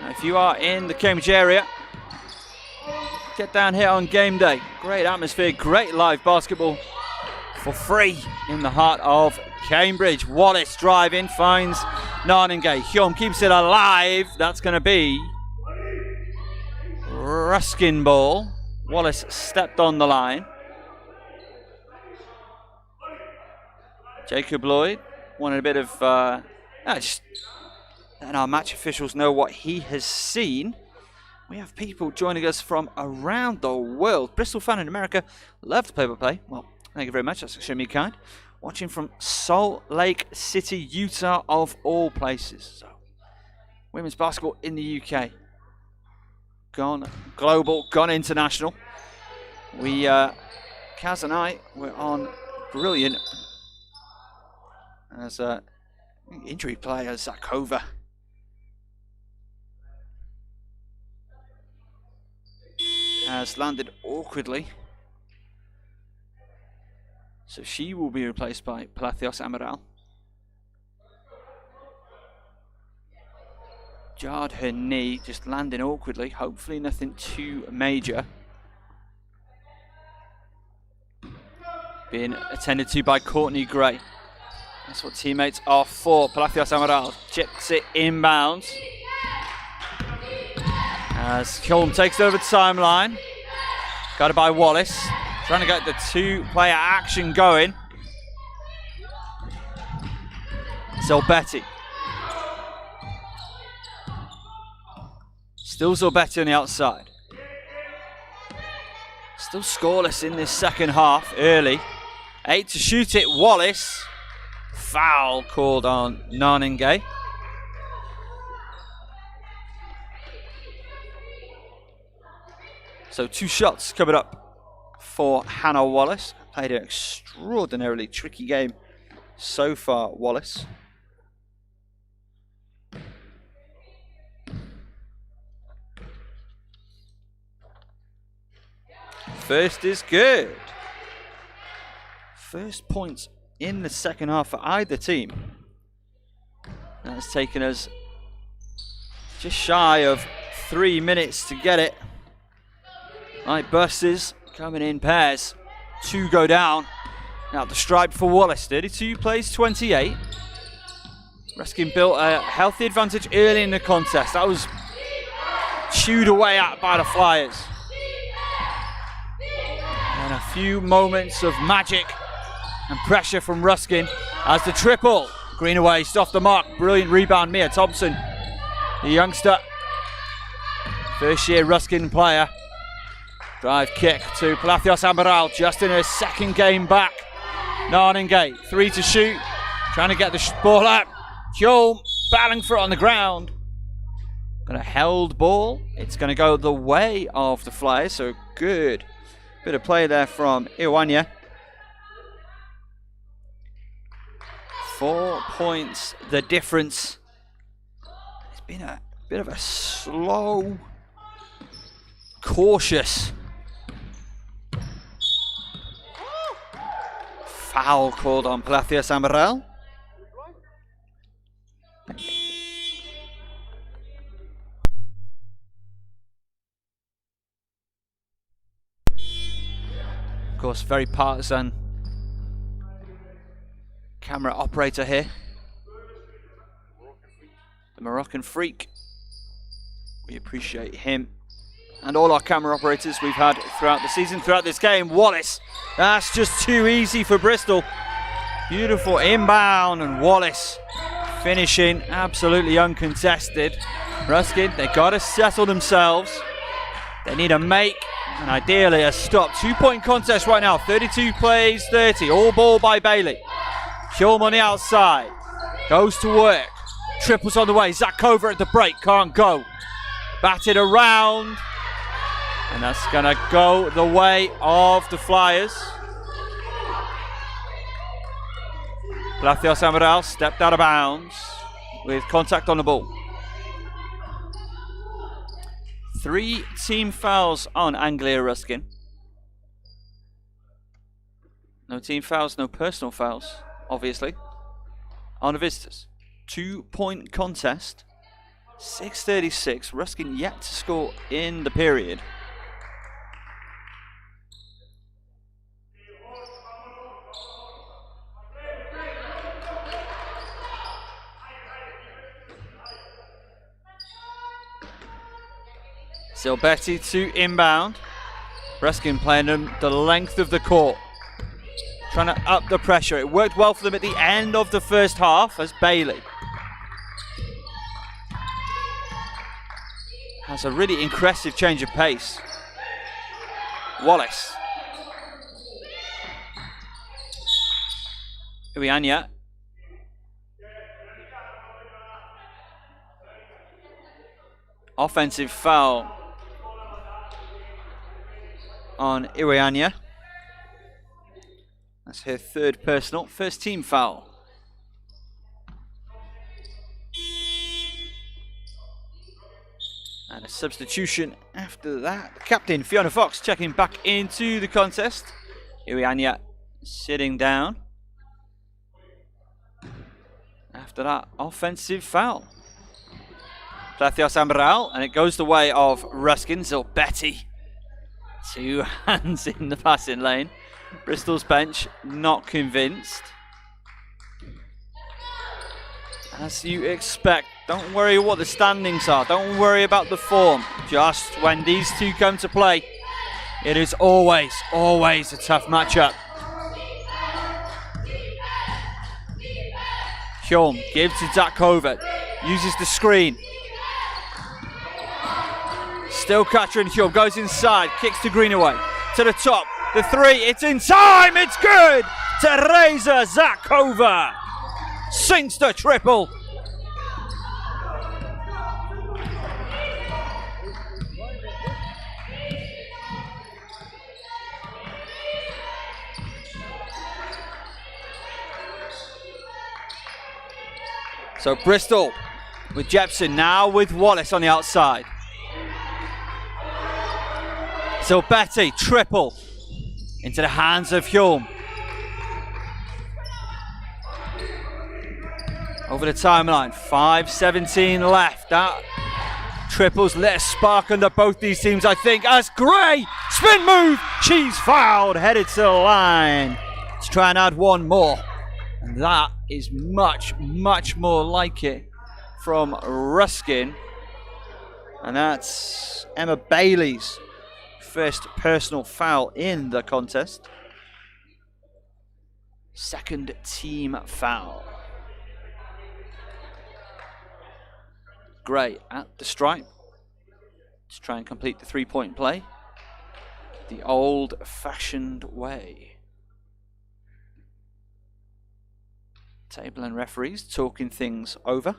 Now, if you are in the Cambridge area, get down here on game day. Great atmosphere, great live basketball for free in the heart of Cambridge. Wallace driving, finds Narningay. Hyom keeps it alive. That's going to be Ruskin ball. Wallace stepped on the line. Jacob Lloyd wanted a bit of just letting our match officials know what he has seen. We have people joining us from around the world. Bristol fan in America, love to play-by-play. Well, thank you very much. That's extremely kind. Watching from Salt Lake City, Utah, of all places. So, women's basketball in the UK. Gone global, gone international. We, Kaz and I, were on brilliant as injury player Zakova. Has landed awkwardly. So she will be replaced by Palacios Amaral. Jarred her knee, just landing awkwardly. Hopefully nothing too major. Being attended to by Courtney Gray. That's what teammates are for. Palacios Amaral chips it inbounds. As Kilm takes over the timeline. Got it by Wallace. Trying to get the two-player action going. Zilbetti. Still Zilbetti on the outside. Still scoreless in this second half, early. 8 to shoot it, Wallace. Foul called on Narningay. So 2 shots coming up for Hannah Wallace. Played an extraordinarily tricky game so far, Wallace. First is good. First points in the second half for either team. That's taken us just shy of 3 minutes to get it. Right, buses coming in pairs. 2 go down. Now the stripe for Wallace. 32 plays 28. Ruskin built a healthy advantage early in the contest. That was chewed away at by the Flyers. And a few moments of magic and pressure from Ruskin as the triple. Greenaway off the mark. Brilliant rebound, Mia Thompson. The youngster. First year Ruskin player. Drive kick to Palacios Amaral, just in her second game back. Narningate, 3 to shoot. Trying to get the ball out. Hulme battling for it on the ground. Gonna held ball. It's gonna go the way of the Flyers, so good bit of play there from Iwanya. 4 points, the difference. It's been a bit of a slow, cautious foul called on Palacios Amaral. Of course, very partisan camera operator here. The Moroccan freak. We appreciate him and all our camera operators we've had throughout the season, throughout this game. Wallace, that's just too easy for Bristol. Beautiful inbound, and Wallace finishing absolutely uncontested. Ruskin, they got to settle themselves. They need a make, and ideally a stop. 2-point contest right now, 32 plays 30, all ball by Bailey. Hulme on the outside, goes to work. Triples on the way, Zakova at the break, can't go. Batted around, and that's gonna go the way of the Flyers. Palacios Amaral stepped out of bounds with contact on the ball. 3 team fouls on Anglia Ruskin. No team fouls, no personal fouls, obviously, on the visitors. 2-point contest, 6:36. Ruskin yet to score in the period. Silbetti to inbound. Ruskin playing them the length of the court, trying to up the pressure. It worked well for them at the end of the first half as Bailey has a really impressive change of pace. Wallace. Iwanya. Offensive foul on Iwanya. That's her 3rd personal, first team foul. And a substitution after that. Captain Fiona Fox checking back into the contest. Iwanya sitting down after that offensive foul. Palacios Amaral, and it goes the way of Ruskin. Silbetti, 2 hands in the passing lane. Bristol's bench not convinced. As you expect, don't worry what the standings are. Don't worry about the form. Just when these two come to play, it is always, always a tough matchup. Hulme gives to Zakova, uses the screen. Still catching Hulme, goes inside, kicks to Greenaway, to the top. The 3, it's in time, it's good! Teresa Zakova sinks the triple. So Bristol with Jepson, now with Wallace on the outside. Zilbetti, triple into the hands of Hulme. Over the timeline, 5:17 left. That triples lit a spark under both these teams, I think, as Gray, spin move, she's fouled, headed to the line to try and add one more. And that is much, much more like it from Ruskin. And that's Emma Bailey's first personal foul in the contest. Second team foul. Gray at the stripe to try and complete the three-point play the old-fashioned way. Table and referees talking things over.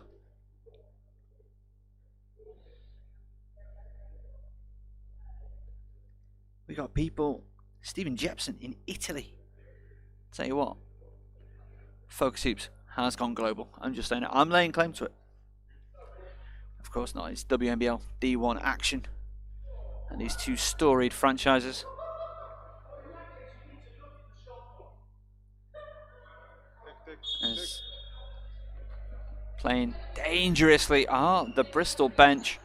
We got people, Stephen Jepson in Italy. Tell you what, FocusHoops has gone global. I'm just saying it. I'm laying claim to it. Of course not. It's WNBL D1 action. And these two storied franchises. As playing dangerously are the Bristol bench.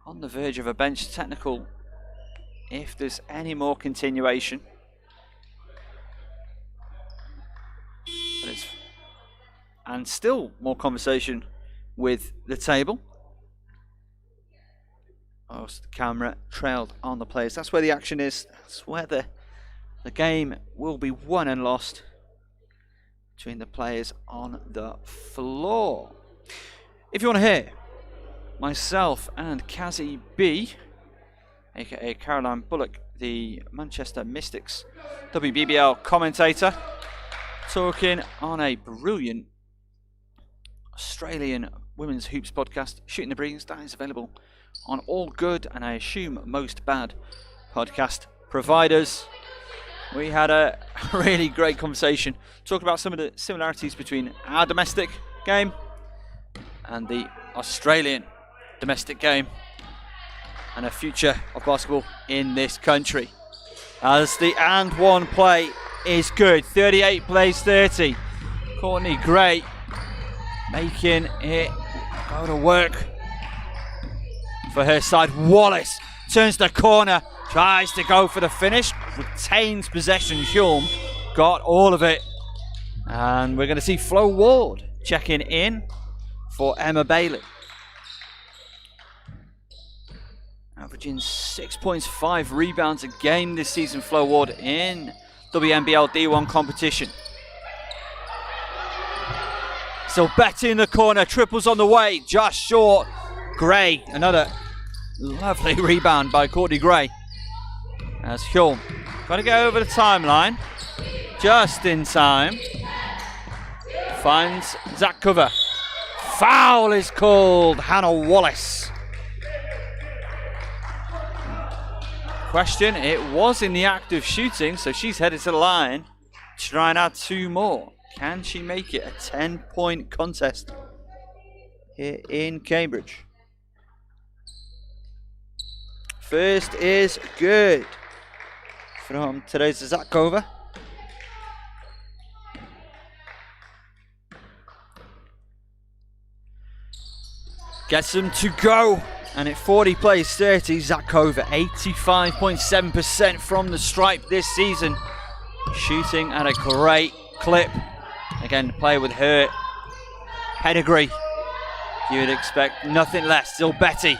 On the verge of a bench technical if there's any more continuation. But it's, and still more conversation with the table. Oh, so the camera trailed on the players. That's where the action is. That's where the game will be won and lost between the players on the floor. If you want to hear myself and Kazi B, aka Caroline Bullock, the Manchester Mystics WBBL commentator, talking on a brilliant Australian women's hoops podcast, Shooting the Breeze, that is available on all good and I assume most bad podcast providers. We had a really great conversation talking about some of the similarities between our domestic game and the Australian domestic game and a future of basketball in this country. As the and one play is good, 38 plays 30. Courtney Gray making it go to work for her side. Wallace turns the corner, tries to go for the finish, retains possession. Hulme got all of it. And we're going to see Flo Ward checking in for Emma Bailey. Averaging 6 points, 5 rebounds a game this season, Flo Ward in WNBL D1 competition. So Betty in the corner, triples on the way, just short. Gray, another lovely rebound by Courtney Gray. As Hulme got to go over the timeline, just in time. Finds Zach Cover. Foul is called, Hannah Wallace. Question, it was in the act of shooting, so she's headed to the line to try and add 2 more. Can she make it a 10-point contest here in Cambridge? First is good from today's Zakova. Gets them to go. And at 40 plays 30, Zakova, 85.7% from the stripe this season. Shooting at a great clip. Again, play with her pedigree. You would expect nothing less. Zilbetti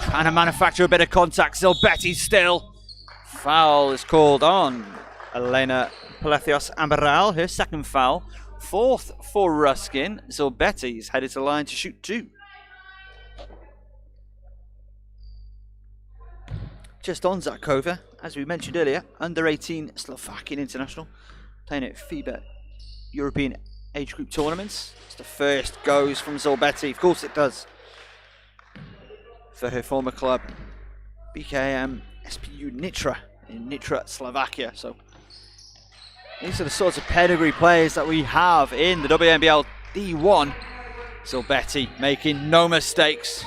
trying to manufacture a bit of contact. Zilbetti still. Foul is called on Elena Palacios Amaral, her second foul. 4th for Ruskin. Zilbetti is headed to the line to shoot 2. Just on Zakova, as we mentioned earlier, under 18 Slovakian international, playing at FIBA European age group tournaments. It's the first goes from Zilbetti, of course it does, for her former club, BKM SPU Nitra in Nitra, Slovakia. So these are the sorts of pedigree players that we have in the WNBL D1. Zilbetti making no mistakes.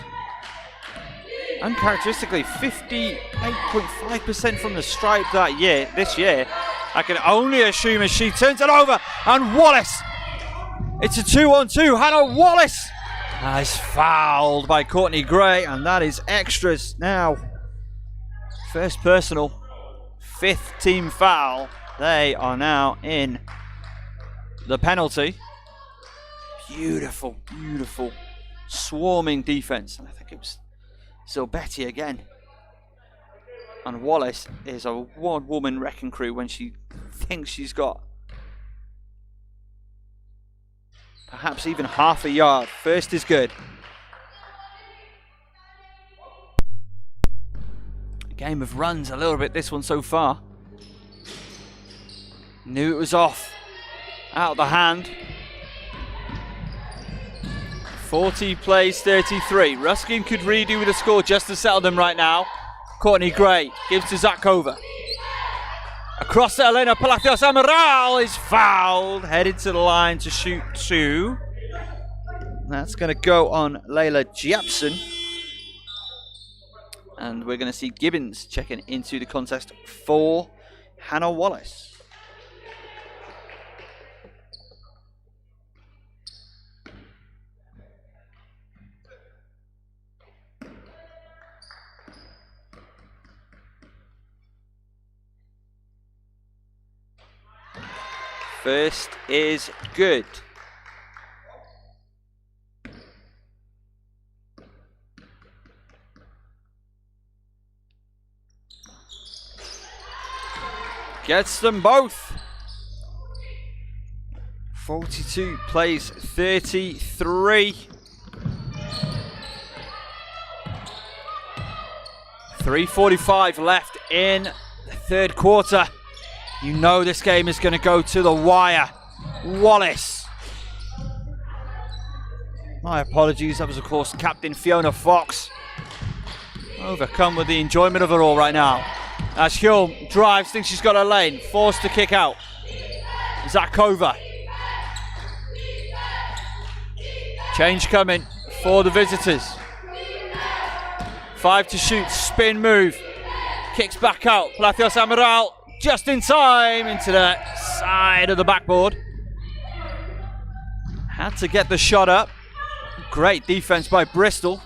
uncharacteristically 58.5% from the stripe this year. I can only assume as she turns it over, and Wallace. It's a 2-on-2. Hannah Wallace is fouled by Courtney Gray, and that is extras now. First personal, 5th team foul. They are now in the penalty. Beautiful, beautiful, swarming defense. And I think it was Zilbetti again. And Wallace is a one-woman wrecking crew when she thinks she's got perhaps even half a yard. First is good. A game of runs a little bit, this one so far. Knew it was off. Out of the hand. 40 plays 33. Ruskin could redo with a score just to settle them right now. Courtney Gray gives to Zakova. Across to Elena Palacios Amaral is fouled. Headed to the line to shoot 2. That's going to go on Layla Jepson. And we're going to see Gibbons checking into the contest for Hannah Wallace. First is good. Gets them both. 42 plays 33. 3:45 left in the third quarter. You know this game is going to go to the wire. Wallace. My apologies, that was of course Captain Fiona Fox. Overcome with the enjoyment of it all right now. As Hulme drives, thinks she's got a lane. Forced to kick out. Zakova. Change coming for the visitors. 5 to shoot, spin move. Kicks back out, Palacios Amaral. Just in time into the side of the backboard. Had to get the shot up. Great defense by Bristol.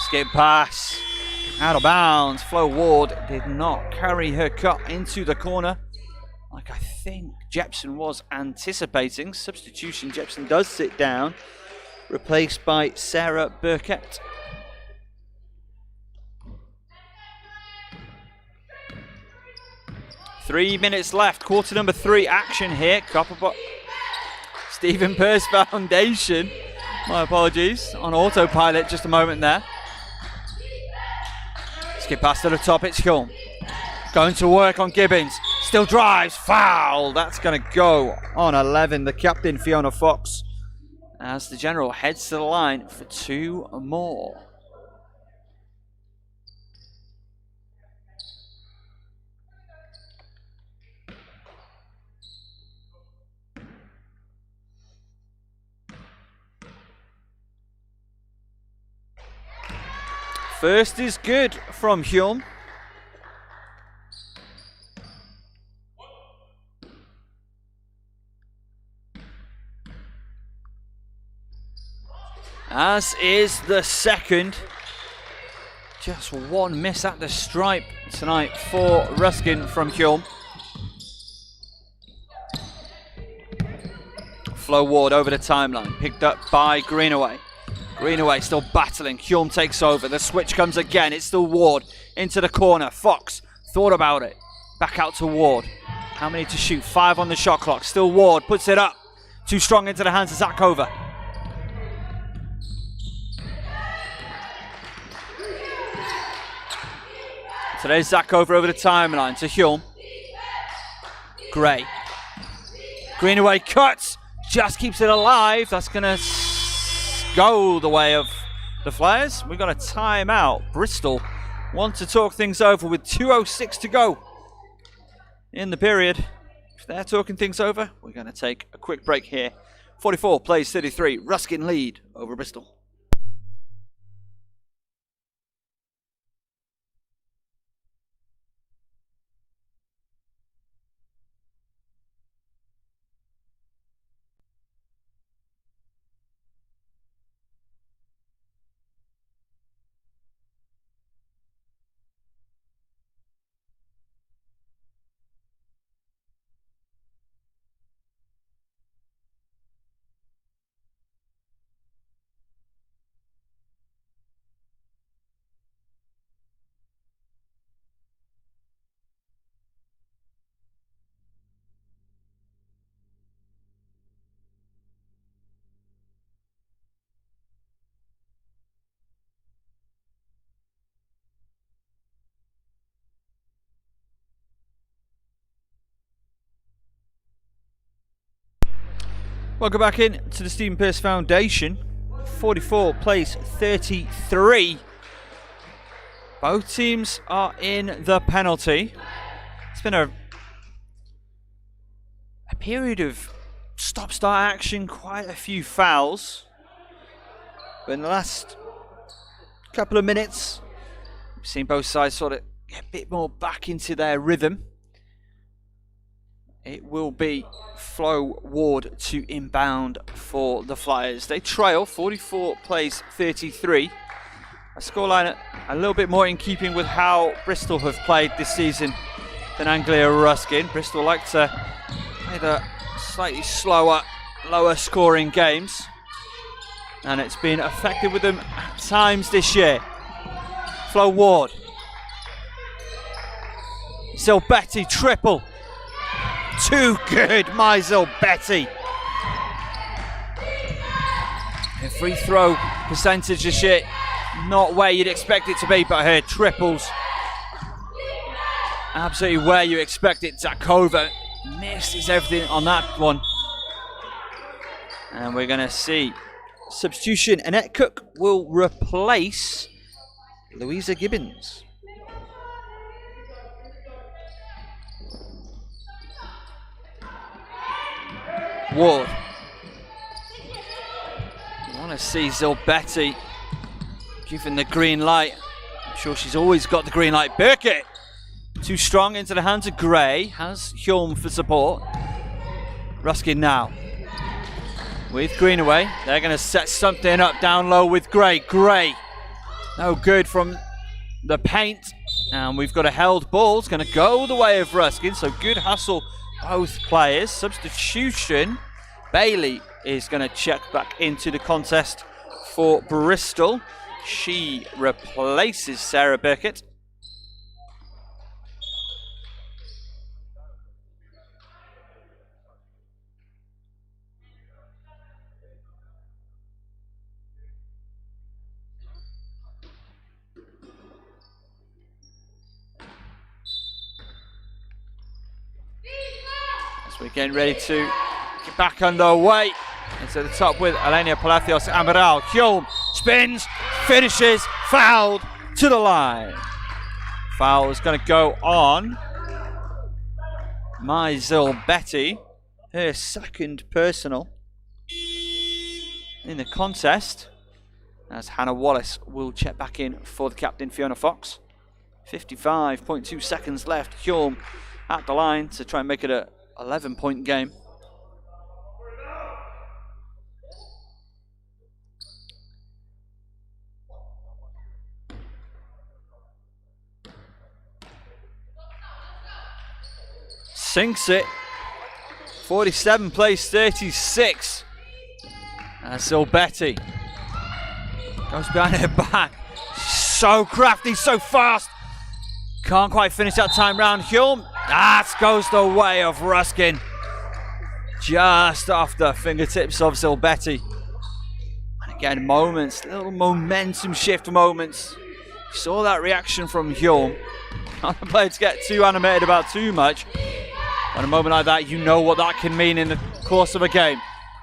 Skip pass. Out of bounds. Flo Ward did not carry her cut into the corner like I think Jepson was anticipating. Substitution, Jepson does sit down. Replaced by Sarah Burkett. Three minutes left, quarter number 3 action here. Stephen Peirce Foundation, my apologies, on autopilot just a moment there. Skip pass to the top, it's Hulme. Going to work on Gibbons, still drives, foul. That's going to go on 11, the captain Fiona Fox, as the general heads to the line for 2 more. First is good from Hulme. As is the second. Just one miss at the stripe tonight for Ruskin from Hulme. Flo Ward over the timeline, picked up by Greenaway. Greenaway still battling. Hulme takes over. The switch comes again. It's still Ward into the corner. Fox thought about it. Back out to Ward. How many to shoot? 5 on the shot clock. Still Ward puts it up. Too strong into the hands of Zakova. Today's Zakova over the timeline to Hulme. Gray. Greenaway cuts. Just keeps it alive. That's going to go the way of the Flyers. We've got a timeout. Bristol want to talk things over with 2:06 to go in the period. If they're talking things over, we're going to take a quick break here. 44 plays 33. Ruskin lead over Bristol. Welcome back in to the Stephen Pearce Foundation. 44 plays 33. Both teams are in the penalty. It's been a period of stop-start action, quite a few fouls. But in the last couple of minutes, we've seen both sides sort of get a bit more back into their rhythm. It will be Flo Ward to inbound for the Flyers. They trail 44 plays 33. A scoreline a little bit more in keeping with how Bristol have played this season than Anglia Ruskin. Bristol like to play the slightly slower, lower scoring games, and it's been effective with them at times this year. Flo Ward. Zilbetti triple. Too good, my Zilbetti. Her free throw percentage this year, not where you'd expect it to be, but her triples, absolutely where you expect it. Zakova misses everything on that one. And we're going to see substitution. Annette Cook will replace Louisa Gibbons. Ward. You want to see Zilbetti given the green light. I'm sure she's always got the green light. Burkett, too strong into the hands of Gray. Has Hjulm for support. Ruskin now with Greenaway. They're going to set something up down low with Gray. Gray, no good from the paint. And we've got a held ball. It's going to go the way of Ruskin. So good hustle, both players. Substitution. Bailey is going to check back into the contest for Bristol. She replaces Sarah Burkett. As we're getting ready to get back underway. Into the top with Elenia Palacios Amaral. Hjulm spins, finishes, fouled to the line. Foul is going to go on my Zilbetti, her second personal in the contest, as Hannah Wallace will check back in for the captain Fiona Fox. 55.2 seconds left. Hjulm at the line to try and make it a 11-point game. Sinks it. 47 plays 36. And Zilbetti goes behind her back. So crafty, so fast. Can't quite finish that time round. Hjulm, that goes the way of Ruskin. Just off the fingertips of Zilbetti. And again, moments, little momentum shift moments. You saw that reaction from Hjulm. Not a player to get too animated about too much. On a moment like that, you know what that can mean in the course of a game.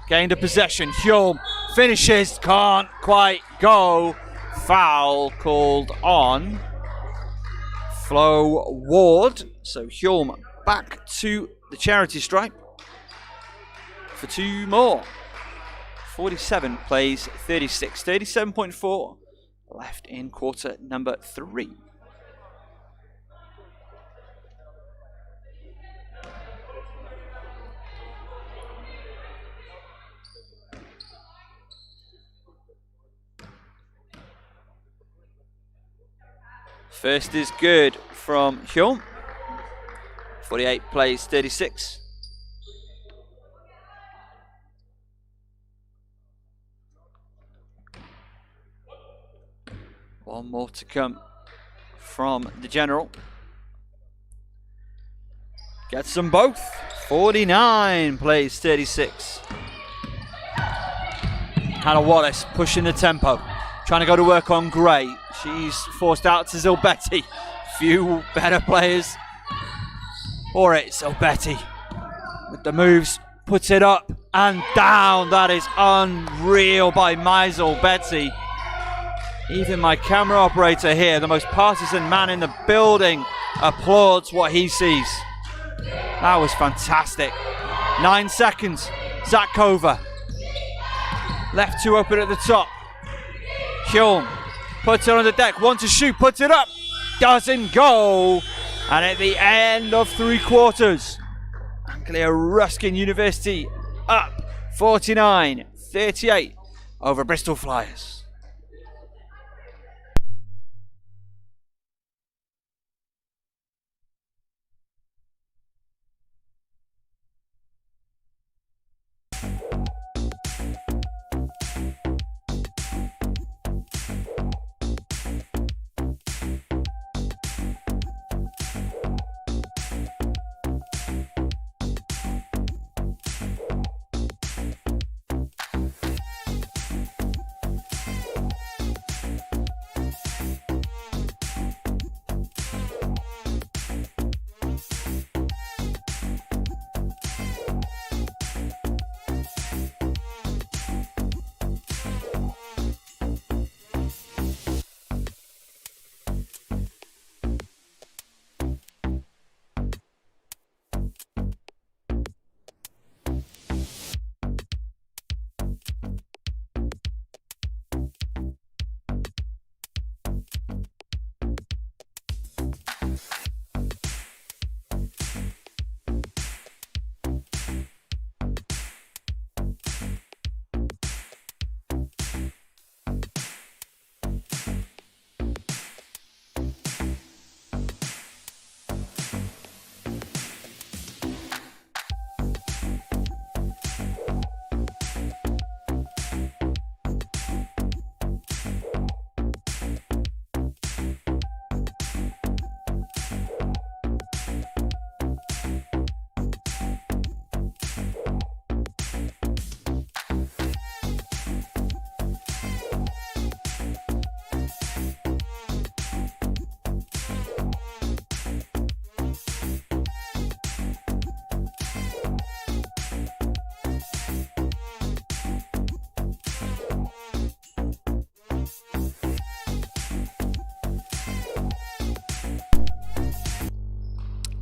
Gained a possession. Hjulm finishes, can't quite go. Foul called on Flo Ward. So Hjulm back to the charity stripe for two more. 47 plays 36. 37.4 left in quarter number 3. First is good from Hjulm. 48 plays 36. One more to come from the general. Gets them both. 49 plays 36. Hannah Wallace pushing the tempo. Trying to go to work on Gray. She's forced out to Zilbetti. Few better players for it. Zilbetti with the moves, puts it up. and down. That is unreal by Maisel Betty. Even my camera operator here, the most partisan man in the building, applauds what he sees. That was fantastic. 9 seconds. Zakova. Left two open at the top. Hjorm puts it on the deck. One to shoot. Puts it up. Doesn't go. And at the end of 3 quarters, Anglia Ruskin University up 49-38 over Bristol Flyers.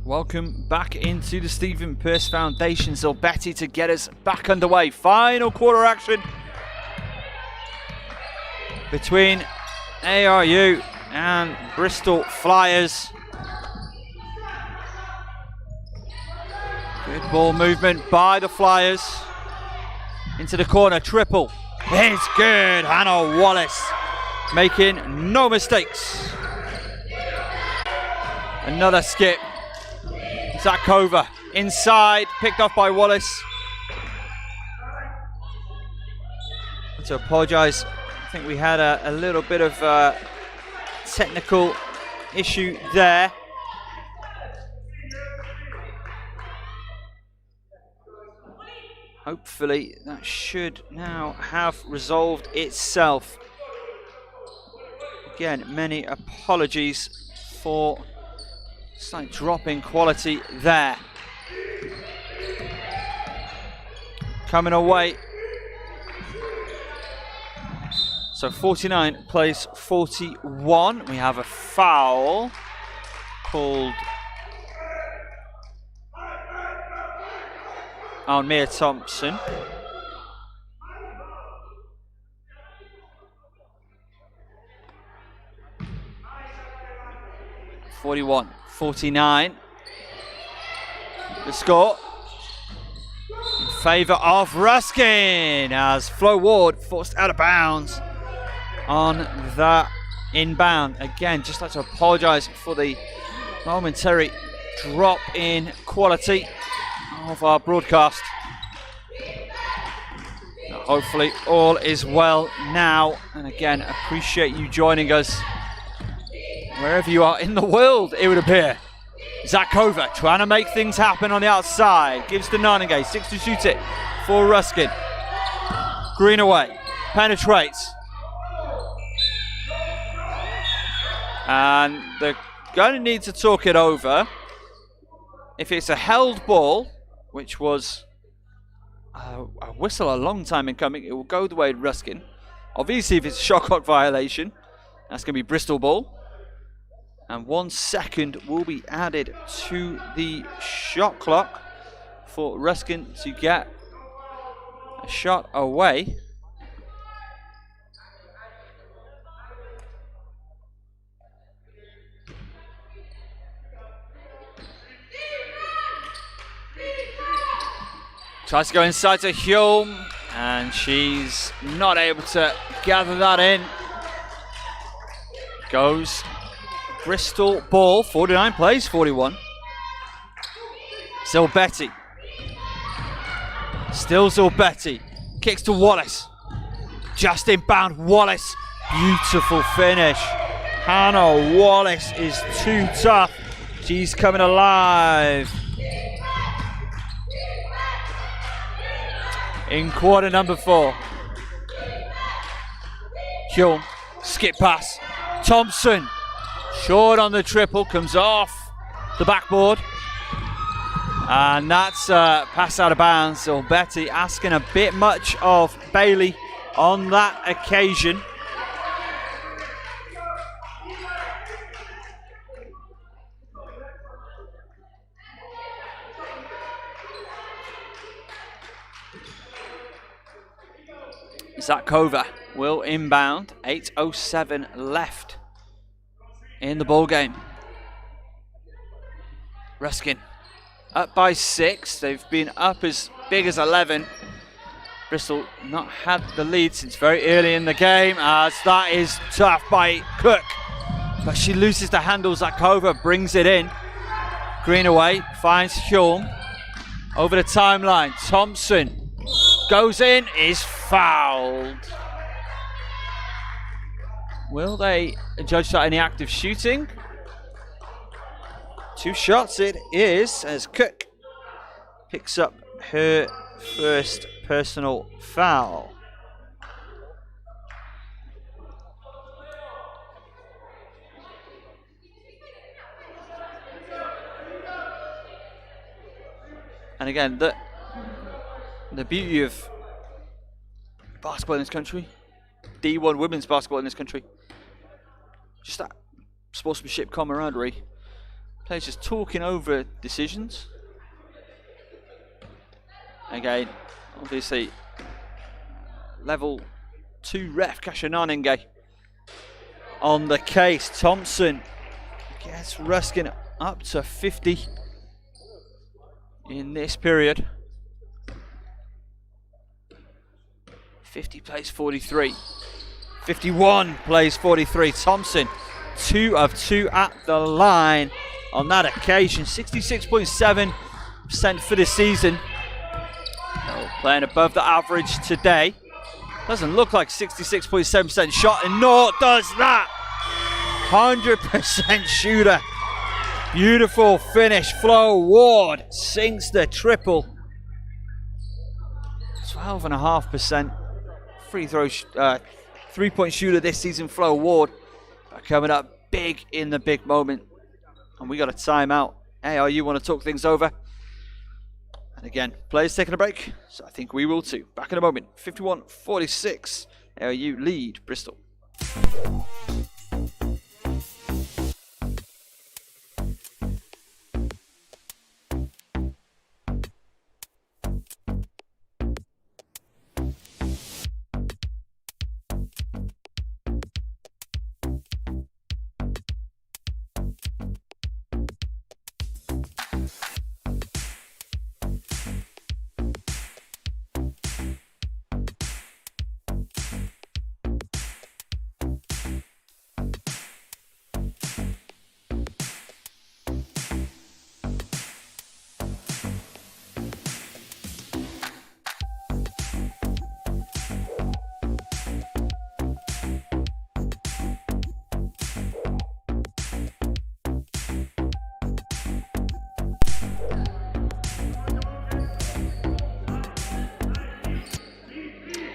Welcome back into the Stephen Pearce Foundation. Zilbetti to get us back underway. Final quarter action between ARU and Bristol Flyers. Good ball movement by the Flyers. Into the corner, triple. It's good. Hannah Wallace making no mistakes. Another skip. Zakova inside, picked off by Wallace. I have to apologise. I think we had a little bit of technical issue there. Hopefully that should now have resolved itself. Again, many apologies for slight drop in quality there. Coming away. So 49 plays 41. We have a foul called on Mia Thompson. (41-49). The score in favour of Ruskin as Flo Ward forced out of bounds on that inbound. Again, just like to apologise for the momentary drop in quality of our broadcast. Hopefully all is well now, and again appreciate you joining us wherever you are in the world, it would appear. Zakova trying to make things happen on the outside, gives to Nanagay, 6 to shoot it for Ruskin. Greenaway penetrates, and they're going to need to talk it over. If it's a held ball, which was a whistle a long time in coming. It will go the way of Ruskin. Obviously, if it's a shot clock violation, that's going to be Bristol ball. And 1 second will be added to the shot clock for Ruskin to get a shot away. Tries to go inside to Hulme, and she's not able to gather that in. Goes Bristol ball, 49 plays 41. Zilbetti. Still Zilbetti. Kicks to Wallace. Just inbound Wallace. Beautiful finish. Hannah Wallace is too tough. She's coming alive. In quarter number 4. Hulme, skip pass. Thompson, short on the triple, comes off the backboard. And that's a pass out of bounds. So Betty asking a bit much of Bailey on that occasion. Zakova will inbound. 8:07 left in the ball game. Ruskin up by 6. They've been up as big as 11. Bristol not had the lead since very early in the game, as that is tough by Cook. But she loses the handle. Zakova brings it in. Greenaway finds Hulme. Over the timeline. Thompson goes in, is fouled. Will they judge that any active shooting? 2 shots it is, as Cook picks up her first personal foul. And again, the beauty of basketball in this country, D1 women's basketball in this country, just that sportsmanship, camaraderie. Players just talking over decisions. Again, obviously, level 2 ref Kashananenge on the case. Thompson gets Ruskin up to 50 in this period. 50 plays 43. 51 plays 43. Thompson, 2 of 2 at the line on that occasion. 66.7% for the season. Oh, playing above the average today. Doesn't look like 66.7% shot, and nor does that. 100% shooter. Beautiful finish. Flo Ward sinks the triple. 12.5%. Free throw, 3-point shooter this season, Flo Ward, coming up big in the big moment. And we got a timeout. ARU want to talk things over. And again, players taking a break, so I think we will too. Back in a moment. 51-46. ARU lead Bristol.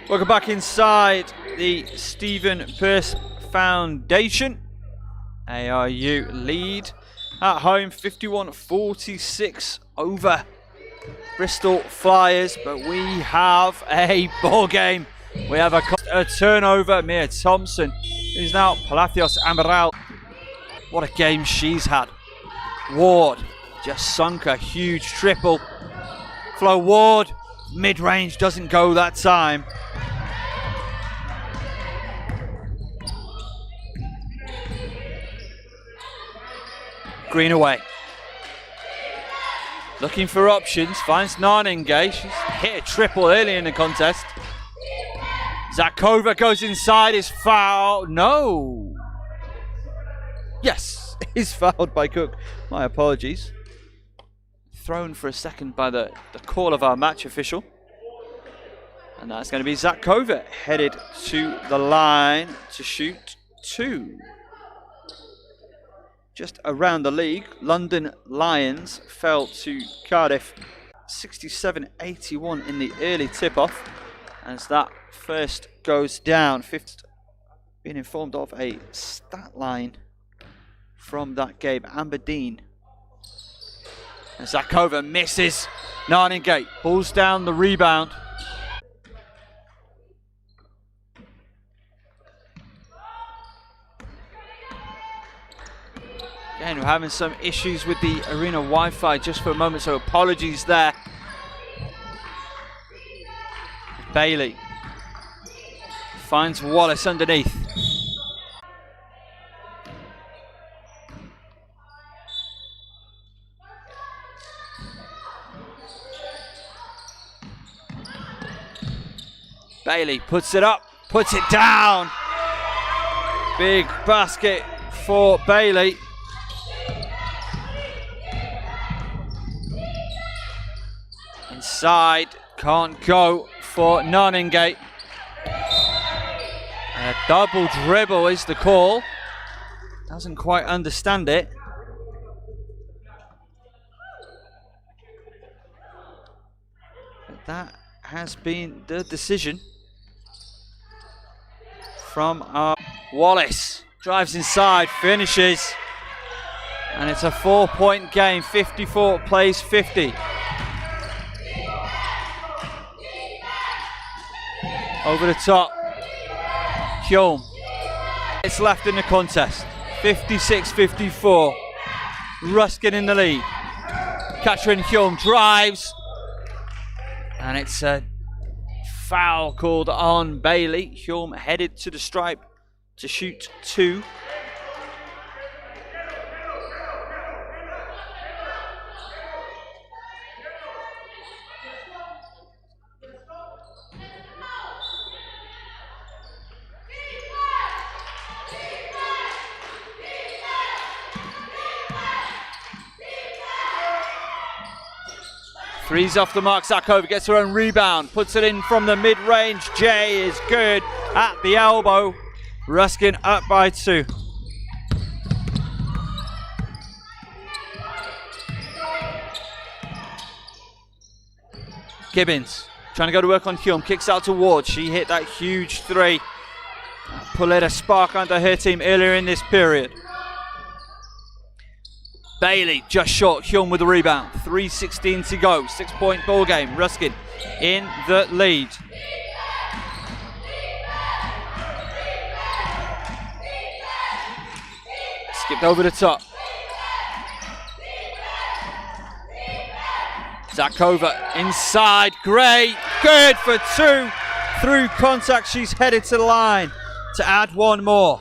Welcome back inside the Stephen Pearce Foundation. ARU lead at home 51-46 over Bristol Flyers, but we have a ball game. We have a turnover. Mia Thompson is now Palacios Amaral. What a game she's had. Ward just sunk a huge triple. Flo Ward, mid-range, doesn't go that time. Green away. Looking for options, finds Narninge. She's hit a triple early in the contest. Zakova goes inside, is fouled. No. Yes, is fouled by Cook. My apologies. Thrown for a second by the call of our match official. And that's going to be Zakova headed to the line to shoot 2. Just around the league, London Lions fell to Cardiff 67-81 in the early tip-off as that first goes down. Fifth, being informed of a stat line from that game. Amber Dean. And Zakova misses. Narninge pulls down the rebound. Again, we're having some issues with the arena Wi-Fi just for a moment, so apologies there. Bailey finds Wallace underneath. Bailey puts it up, puts it down. Big basket for Bailey. Inside, can't go for Narninge. A double dribble is the call. Doesn't quite understand it. But that has been the decision from our Wallace. Drives inside, finishes. And it's a 4-point game, 54 plays 50. Over the top, Hjulm. It's left in the contest, 56-54. Ruskin in the lead. Katrin Hjulm drives. And it's a foul called on Bailey. Hjulm headed to the stripe to shoot 2. Three's off the mark. Zakova gets her own rebound, puts it in from the mid-range. Jay is good at the elbow. Ruskin up by 2. Gibbons trying to go to work on Hjulm, kicks out to Ward. She hit that huge 3. Pulled a spark under her team earlier in this period. Bailey just short, Hjulm with the rebound. 3:16 to go, 6-point ball game. Ruskin in the lead. Skipped over the top. Zakova inside, Gray, good for 2. Through contact, she's headed to the line to add 1 more.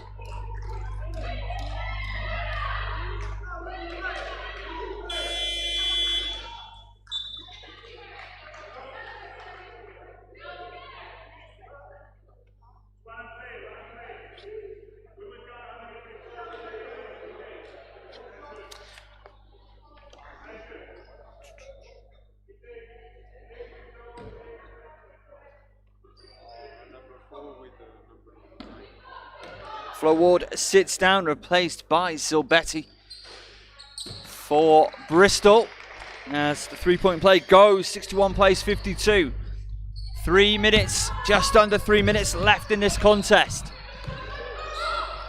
Flo Ward sits down, replaced by Zilbetti for Bristol. As the 3-point play goes, 61 plays 52. 3 minutes, just under 3 minutes left in this contest.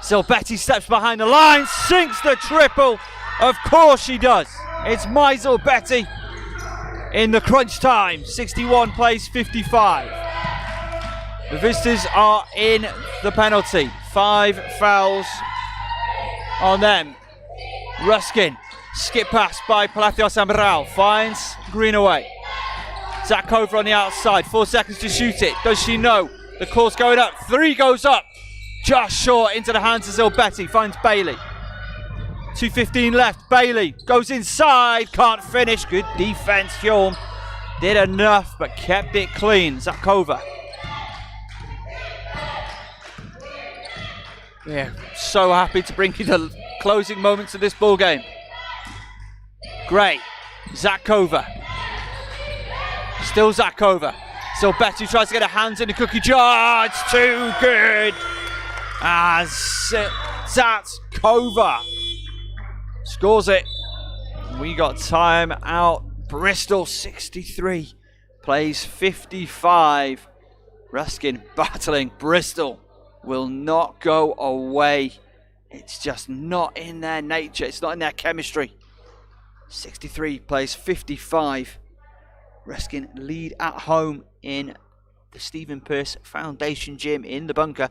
Zilbetti steps behind the line, sinks the triple. Of course she does. It's my Zilbetti in the crunch time. 61 plays 55. The visitors are in the penalty. 5 fouls on them. Ruskin, skip pass by Palacios Amaral, finds Greenaway. Zakova on the outside, 4 seconds to shoot it. Does she know? The call's going up, 3 goes up. Just short into the hands of Zilbetti, finds Bailey. 2:15 left, Bailey goes inside, can't finish. Good defense, Hjorm. Did enough, but kept it clean. Zakova. Yeah, so happy to bring you the closing moments of this ball game. Gray, Zakova. Still Zakova. Zilbetti tries to get her hands in the cookie jar. It's too good. As Zakova scores it. We got time out. Bristol 63 plays 55. Ruskin battling. Bristol will not go away. It's just not in their nature. It's not in their chemistry. 63 plays 55. Ruskin lead at home in the Stephen Pearce Foundation Gym in the bunker.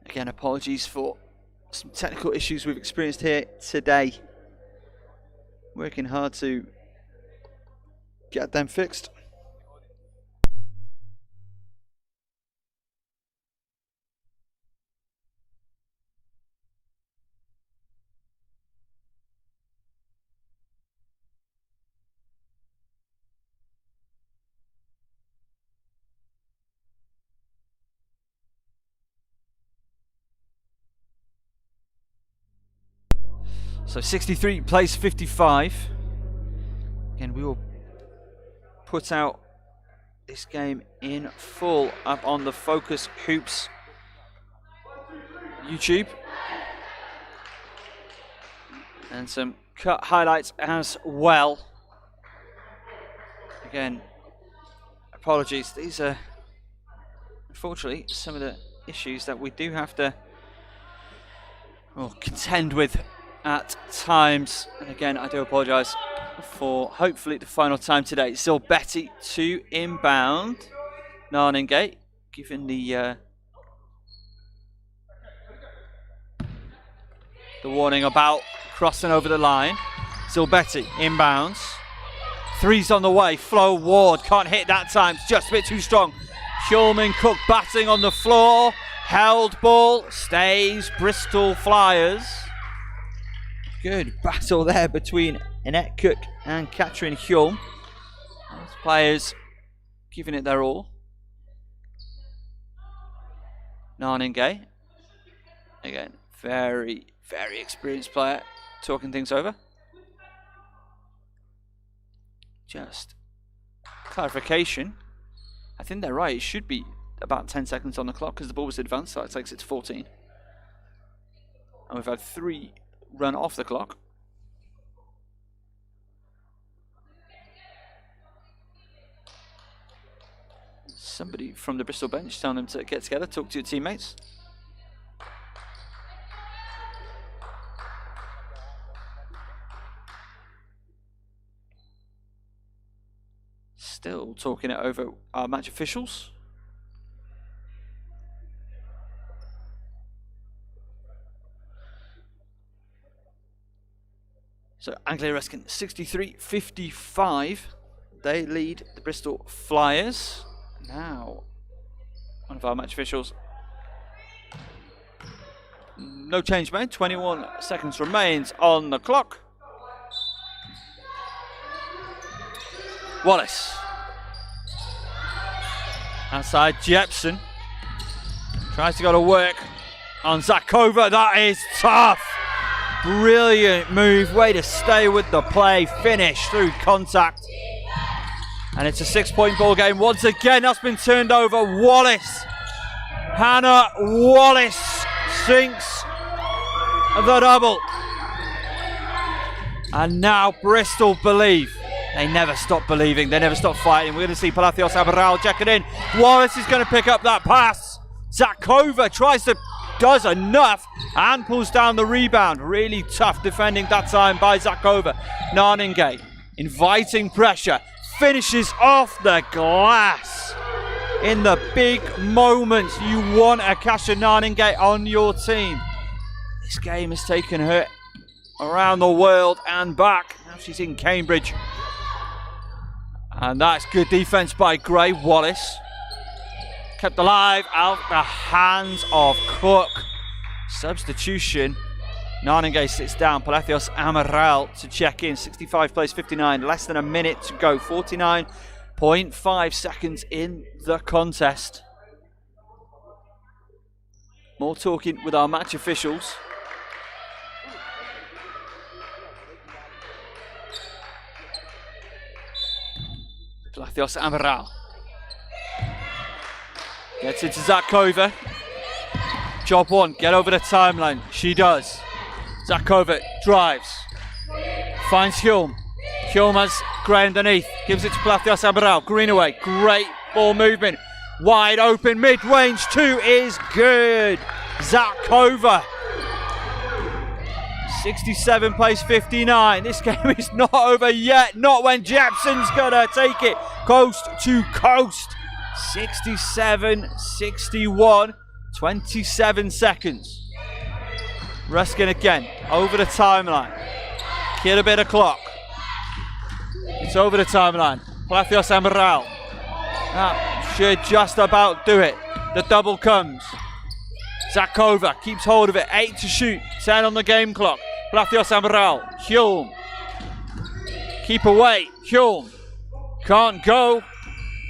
Again, apologies for some technical issues we've experienced here today. Working hard to get them fixed. So 63 plays 55. Again, we will put out this game in full up on the FocusHoops YouTube. And some cut highlights as well. Again, apologies. These are unfortunately some of the issues that we do have to contend with at times. And again, I do apologise for hopefully the final time today. Zilbetti to inbound. Narningate given the warning about crossing over the line. Zilbetti inbounds. 3's on the way. Flo Ward can't hit that time. It's just a bit too strong. Shulman Cook batting on the floor. Held ball. Stays. Bristol Flyers. Good battle there between Annette Cook and Catherine Hjorm. Those players giving it their all. Narningay. Again, very, very experienced player. Talking things over. Just clarification. I think they're right. It should be about 10 seconds on the clock because the ball was advanced, so that takes it to 14. And we've had 3 run off the clock. Somebody from the Bristol bench telling them to get together, talk to your teammates. Still talking it over our match officials. So Anglia Ruskin 63-55. They lead the Bristol Flyers. Now, one of our match officials. No change made. 21 seconds remains on the clock. Wallace. Outside Jepson. Tries to go to work on Zakova. That is tough. Brilliant move. Way to stay with the play. Finish through contact. And it's a 6-point ball game. Once again, that's been turned over. Wallace. Hannah Wallace sinks the double. And now Bristol believe They never stop believing. They never stop fighting. We're going to see Palacios Amaral checking in. Wallace is going to pick up that pass. Zakova does enough and pulls down the rebound. Really tough defending that time by Zakova. Narninge inviting pressure. Finishes off the glass. In the big moments, you want Akasha Narninge on your team. This game has taken her around the world and back. Now she's in Cambridge. And that's good defense by Gray. Wallace kept alive out the hands of Cook. Substitution. Narninge sits down. Palacios Amaral to check in. 65 plays 59. Less than a minute to go. 49.5 seconds in the contest. More talking with our match officials. Palacios Amaral gets into Zakova. Job one, get over the timeline. She does. Zakova drives. Finds Hulme. Hulme has Gray underneath. Gives it to Palacios Amaral. Greenaway. Great ball movement. Wide open. Mid-range two is good. Zakova. 67 plays 59. This game is not over yet. Not when Jepson's gonna take it coast to coast. 67-61. 27 seconds. Ruskin again over the timeline. Kill a bit of clock. It's over the timeline. Palacios Amaral. That should just about do it. The double comes. Zakova keeps hold of it. 8 to shoot. 10 on the game clock. Palacios Amaral. Hulme. Keep away. Hulme. Can't go.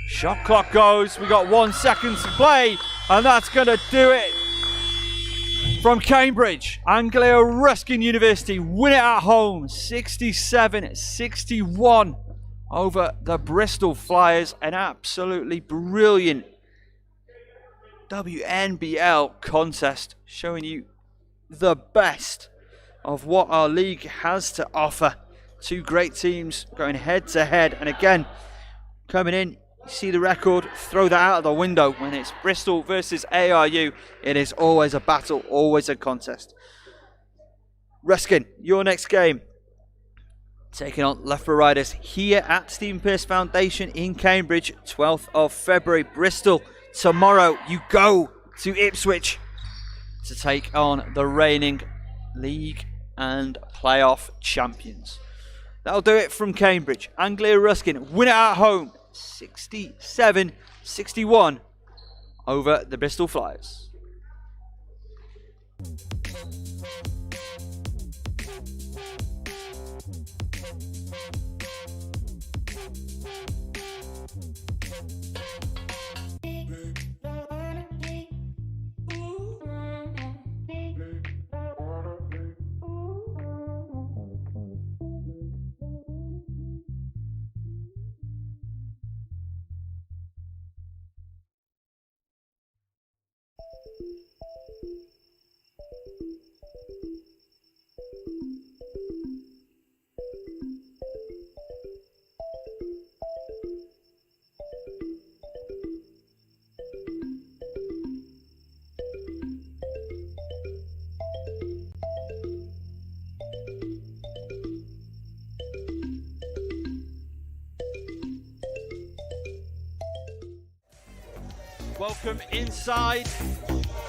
Shot clock goes. We got 1 second to play. And that's going to do it. From Cambridge, Anglia Ruskin University win it at home. 67-61 over the Bristol Flyers. An absolutely brilliant WNBL contest, showing you the best of what our league has to offer. Two great teams going head to head, and again, coming in, you see the record, throw that out of the window. When it's Bristol versus ARU, it is always a battle, always a contest. Ruskin, your next game, taking on Loughborough Riders here at Stephen Pearce Foundation in Cambridge, 12th of February. Bristol, tomorrow you go to Ipswich to take on the reigning league and playoff champions. That'll do it from Cambridge. Anglia Ruskin win it at home, 67-61 over the Bristol Flyers. Welcome inside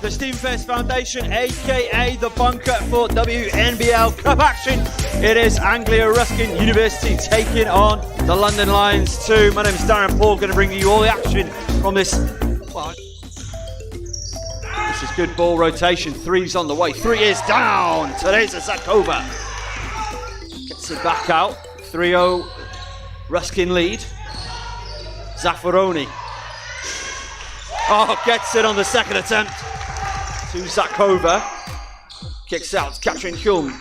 the Stephen Pearce Foundation, aka the bunker for WNBL Cup action. It is Anglia Ruskin University taking on the London Lions 2. My name is Darren Paul, going to bring you all the action from this. Well, this is good ball rotation. Three's on the way. Three is down. Teresa Zakova gets it back out. 3-0 Ruskin lead. Zaffaroni. Oh, gets it on the second attempt to Zakova. Kicks out, capturing Hulme.